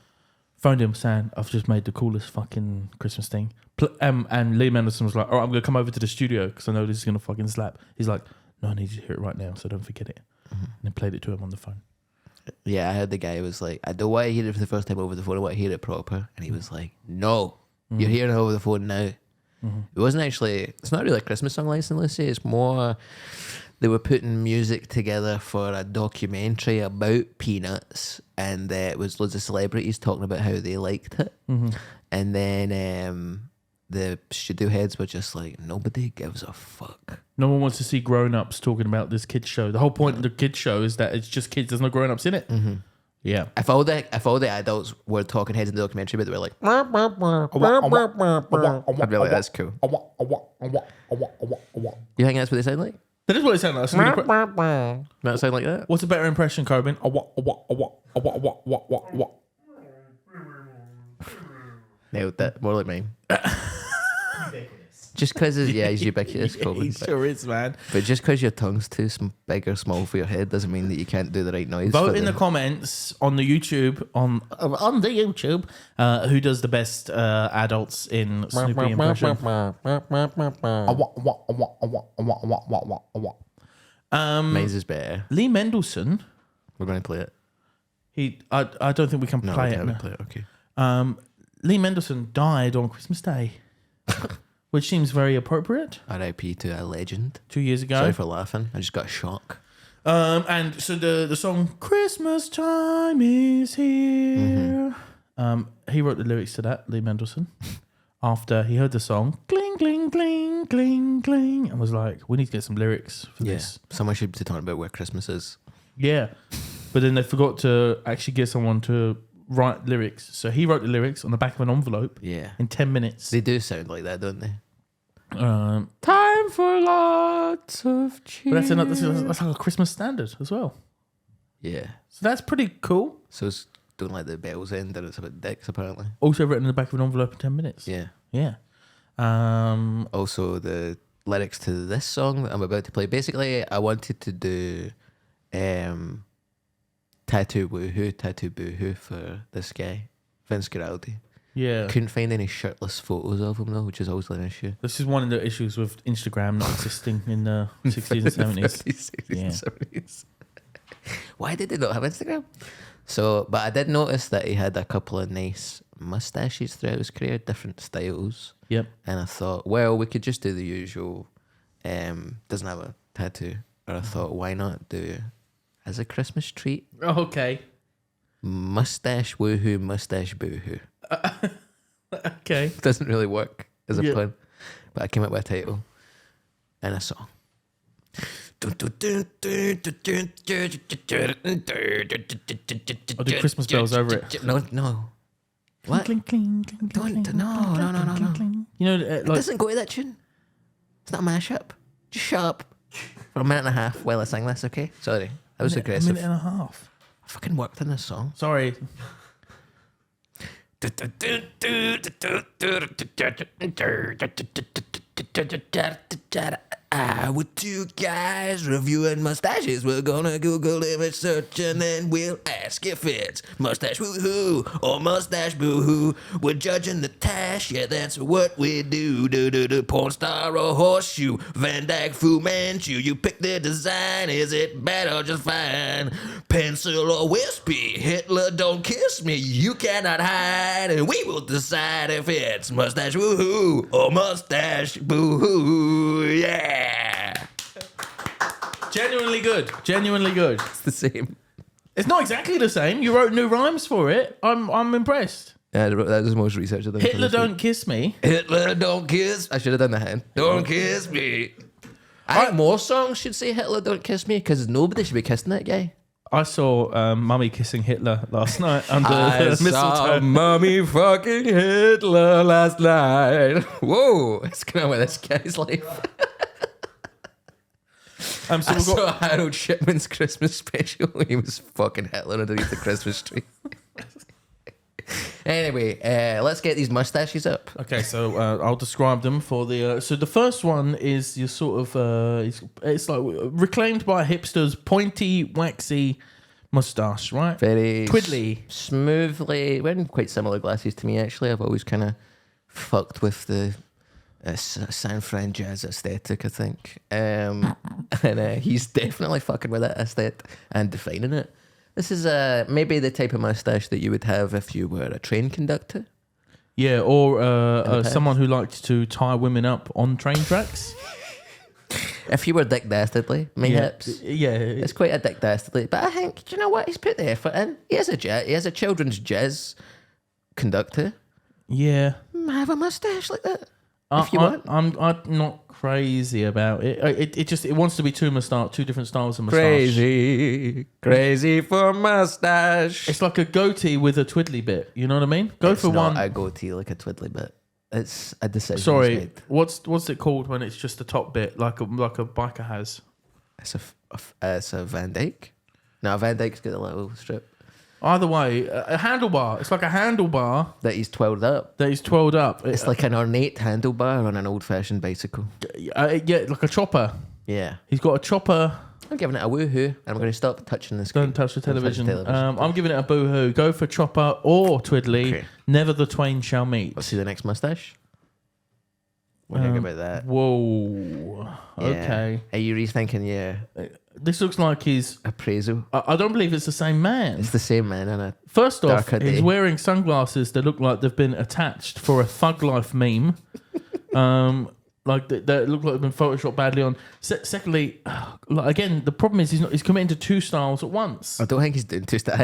Phoned him saying, I've just made the coolest fucking Christmas thing. And Lee Mendelsohn was like, all right, I'm going to come over to the studio because I know this is going to fucking slap. He's like, no, I need you to hear it right now, so don't forget it. Mm-hmm. And then played it to him on the phone. Yeah, I heard the guy was like, I don't want to hear it for the first time over the phone. I want to hear it proper. And he was like, no, you're hearing it over the phone now. Mm-hmm. It wasn't actually, it's not really a Christmas song, License Lucy. It's more, they were putting music together for a documentary about Peanuts. And it was loads of celebrities talking about how they liked it. Mm-hmm. And then the studio heads were just like, nobody gives a fuck. No one wants to see grown-ups talking about this kids show. The whole point of the kids show is that it's just kids. There's no grown-ups in it. Mm-hmm. Yeah. If all the adults were talking heads in the documentary, but they were like, I'd be like, that's cool. You think that's what they sound like? That is what it sounds like. That sound like that? What's a better impression, Coben? Nailed that. More like mine. Just because he's ubiquitous, Colin. He sure is, man. But just because your tongue's too big or small for your head doesn't mean that you can't do the right noise. Vote in the comments on the YouTube on the YouTube who does the best adults in Snoopy impression. Mine's is better. Lee Mendelsohn. We're going to play it. I don't think we can play it. Play it. Okay. Lee Mendelsohn died on Christmas Day. Which seems very appropriate. R.I.P. to a legend. 2 years ago. Sorry for laughing. I just got a shock. And so the song "Christmas Time Is Here." He wrote the lyrics to that, Lee Mendelsohn. After he heard the song, "Gling, gling, gling, gling, gling," and was like, "We need to get some lyrics for this." Someone should be talking about where Christmas is. Yeah, but then they forgot to actually get someone to write lyrics. So he wrote the lyrics on the back of an envelope. Yeah. In 10 minutes. They do sound like that, don't they? Time for lots of cheer. But that's like a Christmas standard as well. Yeah. So that's pretty cool. So it's don't let the bells end, and it's about dicks apparently. Also written in the back of an envelope in 10 minutes. Yeah. Yeah. Also the lyrics to this song that I'm about to play. Basically, I wanted to do Tattoo Boohoo for this guy, Vince Guaraldi. Yeah. Couldn't find any shirtless photos of him though, which is always an issue. This is one of the issues with Instagram not existing in the 60s and 70s. 50s, 60s and 70s. Why did they not have Instagram? So, but I did notice that he had a couple of nice mustaches throughout his career, different styles. Yep. And I thought, well, we could just do the usual, doesn't have a tattoo. Or I thought, why not do, as a Christmas treat, Oh, okay. mustache woohoo, mustache boohoo. Okay. Doesn't really work as a Yeah. pun. But I came up with a title and a song. I'll do Christmas bells over it. No. What? Cling, cling, cling, cling, Don't, no. You know, It like, doesn't go to that tune. It's not a mashup. Just shut up for a minute and a half while I sing this, okay? Sorry. That was a aggressive. minute and a half. I fucking worked on this song. Sorry. With two guys reviewing mustaches, we're gonna Google image search and then we'll ask if it's mustache woohoo or mustache boohoo. We're judging the tash, yeah, that's what we do. Do. Porn star or horseshoe, Van Dyke, Fu Manchu. You pick the design, is it bad or just fine? Pencil or wispy, Hitler don't kiss me. You cannot hide, and we will decide if it's mustache woohoo or mustache boohoo. Yeah. Genuinely good. It's the same. It's not exactly the same. You wrote new rhymes for it. I'm impressed. Yeah, that was the most research I've done. Hitler don't kiss me. Hitler don't kiss. I should have done the hand. Don't kiss me. I think more songs should say Hitler don't kiss me because nobody should be kissing that guy. I saw Mummy kissing Hitler last night under I the saw mistletoe. Mummy fucking Hitler last night. Whoa, it's kind of what this guy's life. So I we've got, saw Harold Shipman's Christmas special. He was fucking Hitler underneath the Christmas tree. Anyway, let's get these mustaches up. okay, so I'll describe them for the. So the first one is your sort of. It's like reclaimed by hipsters, pointy, waxy mustache, right? Very twiddly, smoothly. Wearing quite similar glasses to me, actually. I've always kind of fucked with the San Fran jazz aesthetic, I think. And he's definitely fucking with that aesthetic and defining it. This is maybe the type of mustache that you would have if you were a train conductor. Yeah, or someone who liked to tie women up on train tracks. If you were Dick Dastardly, mayhaps. Yeah. It's quite a Dick Dastardly. But I think, do you know what? He's put the effort in. He has a children's jazz conductor. Yeah. Have a mustache like that. If you want. I'm not crazy about it. It wants to be two different styles of mustache. Crazy for mustache. It's like a goatee with a twiddly bit. You know what I mean? It's not a goatee like a twiddly bit. It's a decision. Sorry, what's it called when it's just the top bit, like a biker has? It's a Van Dyke. No, Van Dyke's got a little strip. Either way, a handlebar. It's like a handlebar that he's twirled up. It's like an ornate handlebar on an old-fashioned bicycle. Yeah, like a chopper. Yeah. He's got a chopper. I'm giving it a woohoo, and I'm going to stop touching the screen. Don't touch the television. I'm giving it a boohoo. Go for chopper or twiddly. Okay. Never the twain shall meet. Let's see the next mustache. What do you think about that? Whoa. Yeah. Okay. Are you rethinking? Yeah. This looks like his appraisal. I don't believe it's the same man. It's the same man, isn't it? First off, he's wearing sunglasses that look like they've been attached for a Thug Life meme. Like that look like they've been photoshopped badly on. Secondly, again, the problem is he's committing to two styles at once. I don't think he's doing two styles.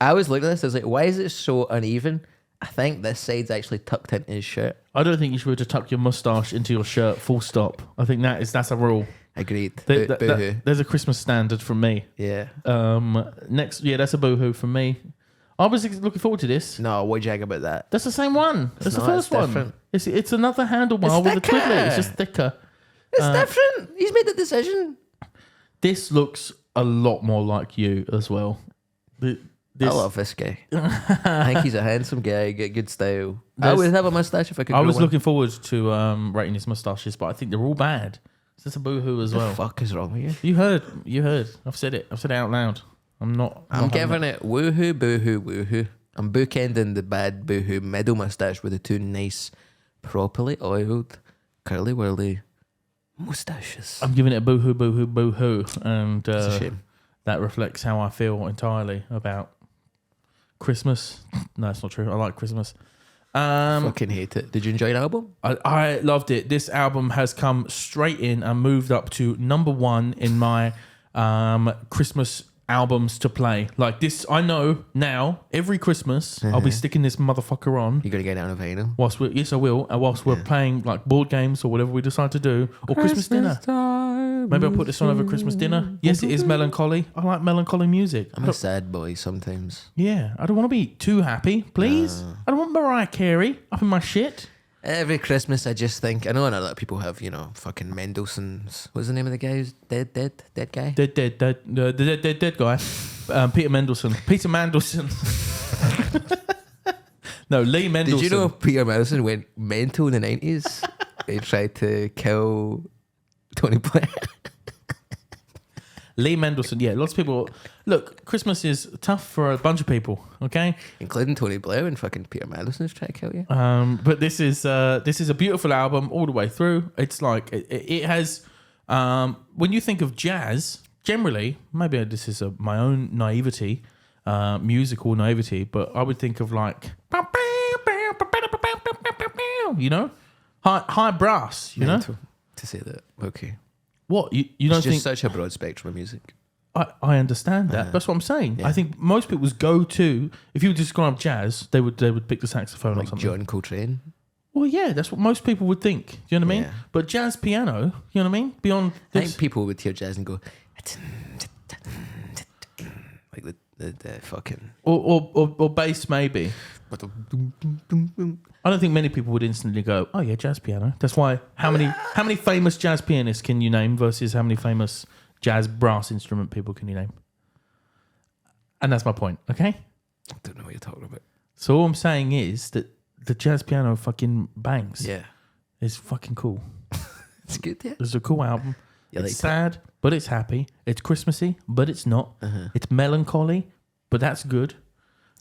I was looking at this. I was like, why is it so uneven? I think this side's actually tucked into his shirt. I don't think you should be able to tuck your mustache into your shirt. Full stop. I think that's a rule. Agreed. Boohoo. There's a Christmas standard from me. Yeah. Next, that's a boohoo from me. I was looking forward to this. No, what jag about that? That's the same one. It's the first one. It's another handlebar with a twiddly. It's just thicker. It's different. He's made the decision. This looks a lot more like you as well. I love this guy. I think he's a handsome guy, got good style. I would have a mustache if I could. I was looking forward to rating his mustaches, but I think they're all bad. Is this a boohoo as well? What the fuck is wrong with you? You heard. I've said it out loud. I'm giving it woohoo, boohoo, woohoo. I'm bookending the bad boohoo middle mustache with the two nice, properly oiled, curly whirly mustaches. I'm giving it a boohoo, boohoo, boohoo, and it's a shame. That reflects how I feel entirely about Christmas. No, it's not true. I like Christmas. Fucking hate it. Did you enjoy the album? I loved it. This album has come straight in and moved up to number 1 in my Christmas albums to play. Like this, I know now, every Christmas, I'll be sticking this motherfucker on. You're going to get down a vinyl? Yes, I will. And whilst we're playing like board games or whatever we decide to do, or Christmas dinner. Maybe I'll put this on over Christmas dinner. Yes, it is melancholy. I like melancholy music. I'm a sad boy sometimes. Yeah, I don't want to be too happy, please. I don't want Mariah Carey up in my shit. Every Christmas, I just think, I know a lot of people have, fucking Mendelssohn's. What's the name of the guy who's dead guy? Dead guy. Peter Mendelssohn. Peter Mandelson. No, Lee Mendelssohn. Did you know Peter Mendelssohn went mental in the 90s? He tried to kill Tony Blair. Lee Mendelsohn. Yeah, lots of people. Look, Christmas is tough for a bunch of people. Okay, Including Tony Blair and fucking Peter Mandelson's trying to kill you. but this is a beautiful album all the way through. It's like it has. When you think of jazz, generally, maybe this is my own naivety, musical naivety, but I would think of like, you know, high brass. You know, to say that. Okay. what you don't It's just think? such a broad spectrum of music. I understand that. That's what I'm saying. Yeah. I think most people's go-to, if you describe jazz, they would pick the saxophone or Like something. John Coltrane. Well, yeah, that's what most people would think. Do you know what I mean? Yeah. But jazz piano, you know what I mean? Beyond I this, think people would hear jazz and go, like the fucking. or bass maybe. I don't think many people would instantly go, "Oh yeah, jazz piano." That's why how many famous jazz pianists can you name versus how many famous jazz brass instrument people can you name? And that's my point. Okay. I don't know what you're talking about. So all I'm saying is that the jazz piano fucking bangs. Yeah. It's fucking cool. It's good, yeah. It's a cool album. Yeah, It's like- sad, but it's happy. It's Christmassy, but it's not. It's melancholy, but that's good.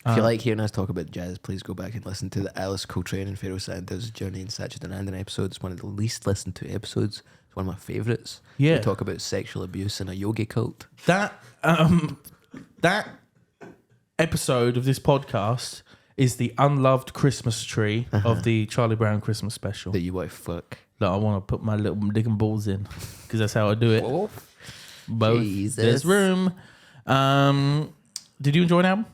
If you like hearing us talk about jazz, please go back and listen to the Alice Coltrane and Pharaoh Sanders' Journey in Satchidanandan episode. It's one of the least listened to episodes. It's one of my favourites. Yeah. We talk about sexual abuse in a yogi cult. That that episode of this podcast is the unloved Christmas tree of the Charlie Brown Christmas special That you want to fuck. that I want to put my little dick and balls in because that's how I do it. Oh, Both. Jesus. There's room. Did you enjoy an album?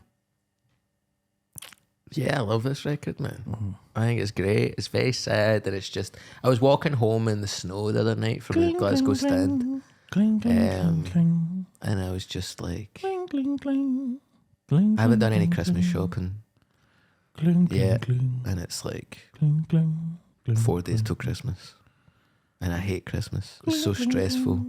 yeah, I love this record, man. I think it's great. It's very sad that it's just... I was walking home in the snow the other night from the Glasgow stand, Cling, cling, cling, and I was just like... cling, cling, cling, cling. I haven't done any Christmas shopping Cling, cling, yet, cling, and it's like cling, cling, cling, 4 days till Christmas. And I hate Christmas. It's so stressful.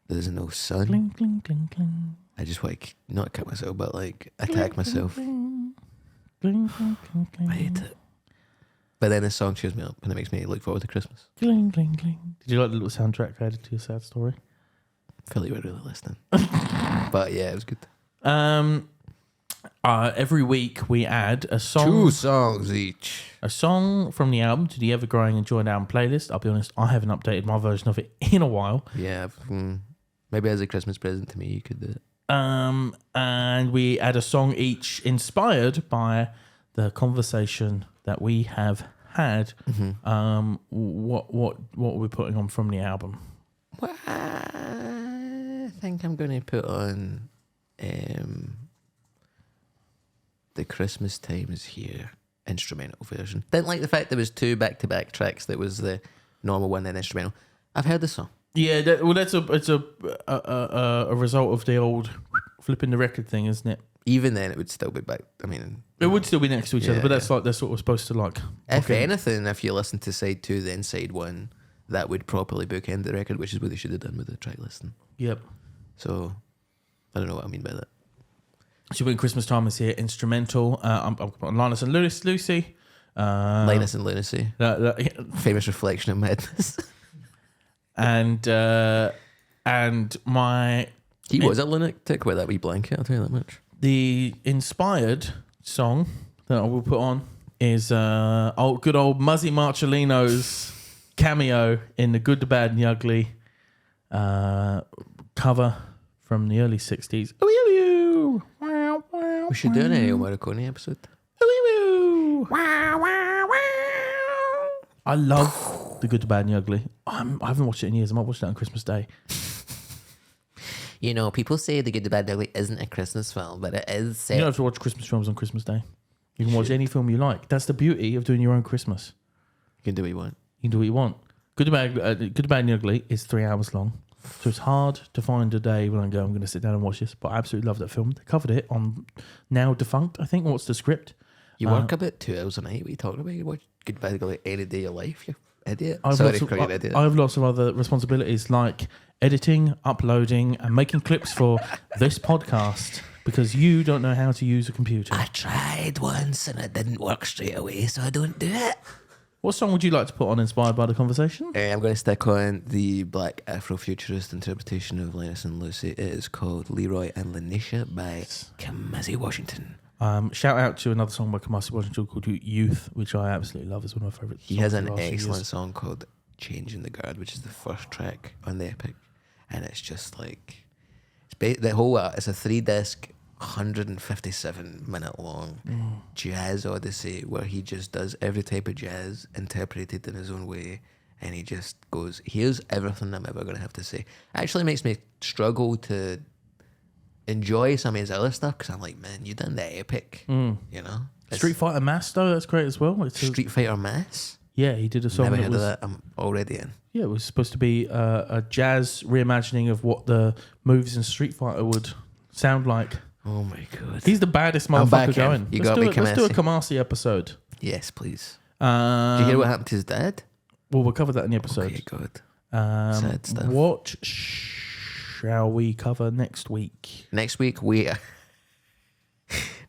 There's no sun. cling, cling, cling, cling. I just want to not cut myself, but like attack myself. Cling, cling, cling, cling. I hate it. But then this song cheers me up and it makes me look forward to Christmas. Cling, cling, cling. Did you like the little soundtrack I added to your sad story? I feel like you were really listening. But yeah, it was good. Every week we add a song. 2 songs each. A song from the album to the ever-growing Enjoy Album playlist. I'll be honest, I haven't updated my version of it in a while. Yeah, maybe as a Christmas present to me, you could do it. And we add a song each inspired by the conversation that we have had. What are we putting on from the album? Well, I think I'm going to put on The Christmas Time Is Here instrumental version. Didn't like the fact there was 2 back-to-back tracks. That was the normal one, then instrumental. I've heard the song. Yeah, it's a result of the old flipping the record thing, isn't it? Even then, it would still be back. I mean, It would still be next to each other, Yeah, but that's what we're supposed to like. if anything, if you listen to side 2, then side 1, that would properly bookend the record, which is what they should have done with the track listing. Yep. So, I don't know what I mean by that. So when Christmas Time Is Here, instrumental. I'm on Linus and Lucy. Linus and Lunacy, That- famous reflection of madness. and my He was a lunatic with that wee blanket, I'll tell you that much. the inspired song that I will put on is good old Muzzy Marcellino's cameo in the Good, the Bad, and the Ugly cover from the early 60s. We should do an Ennio Morricone episode. I love the Good, the Bad, and the Ugly. I haven't watched it in years. I might watch that on Christmas Day. You know, people say The Good, the Bad, the Ugly isn't a Christmas film, but it is set. You don't have to watch Christmas films on Christmas Day. You can watch any film you like. That's the beauty of doing your own Christmas. You can do what you want. You can do what you want. Good, the Bad, and the Ugly is 3 hours long. So it's hard to find a day when I go, I'm going to sit down and watch this. But I absolutely love that film. They covered it on now defunct, I think. What's the script? You work about 2 hours a night. What are you talking about? You watch Good, Bad, Ugly any day of your life, you idiot. I have Sorry, lots of- for an idiot. I have lots of other responsibilities like editing, uploading, and making clips for this podcast because you don't know how to use a computer. I tried once and it didn't work straight away, so I don't do it. What song would you like to put on inspired by the conversation? I'm going to stick on the black Afrofuturist interpretation of Linus and Lucy. It is called Leroy and Lanisha by Kamasi Washington. Shout out to another song by Kamasi Washington called Youth, which I absolutely love. It's one of my favourite songs. He has an excellent song called Changing the Guard, which is the first track on the epic. And it's just like... it's a 3-disc, 157-minute long jazz odyssey where he just does every type of jazz interpreted in his own way, and he just goes, here's everything I'm ever going to have to say. Actually makes me struggle to enjoy some of his other stuff because I'm like, man, you done the epic, you know? Street Fighter Mass, though, that's great as well. Street Fighter Mass? Yeah, he did a song. Never heard of that. I'm already in. Yeah, it was supposed to be a jazz reimagining of what the moves in Street Fighter would sound like. Oh my god. He's the baddest motherfucker going. You got me, Kamasi. Let's do a Kamasi episode. Yes, please. Did you hear what happened to his dad? Well, we'll cover that in the episode. Okay, good. Sad stuff. What shall we cover next week? Next week we're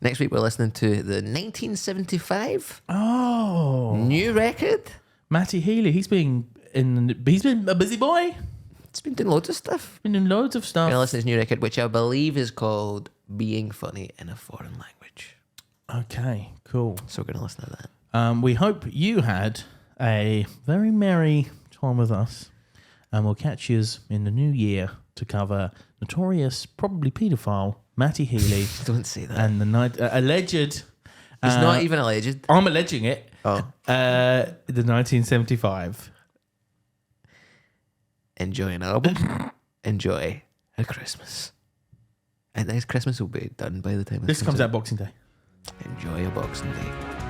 listening to the 1975 new record. Matty Healy. He's been a busy boy. He's been doing loads of stuff. Been doing loads of stuff. We're listening to his new record, which I believe is called Being Funny in a Foreign Language. Okay, cool. So we're going to listen to that. We hope you had a very merry time with us, and we'll catch you in the new year to cover notorious, probably paedophile Matty Healy. Don't say that. And the alleged. He's not even alleged. I'm alleging it. Oh. The 1975. Enjoy an album. Enjoy a Christmas. And next Christmas will be done by the time this comes out Boxing Day. Enjoy a Boxing Day.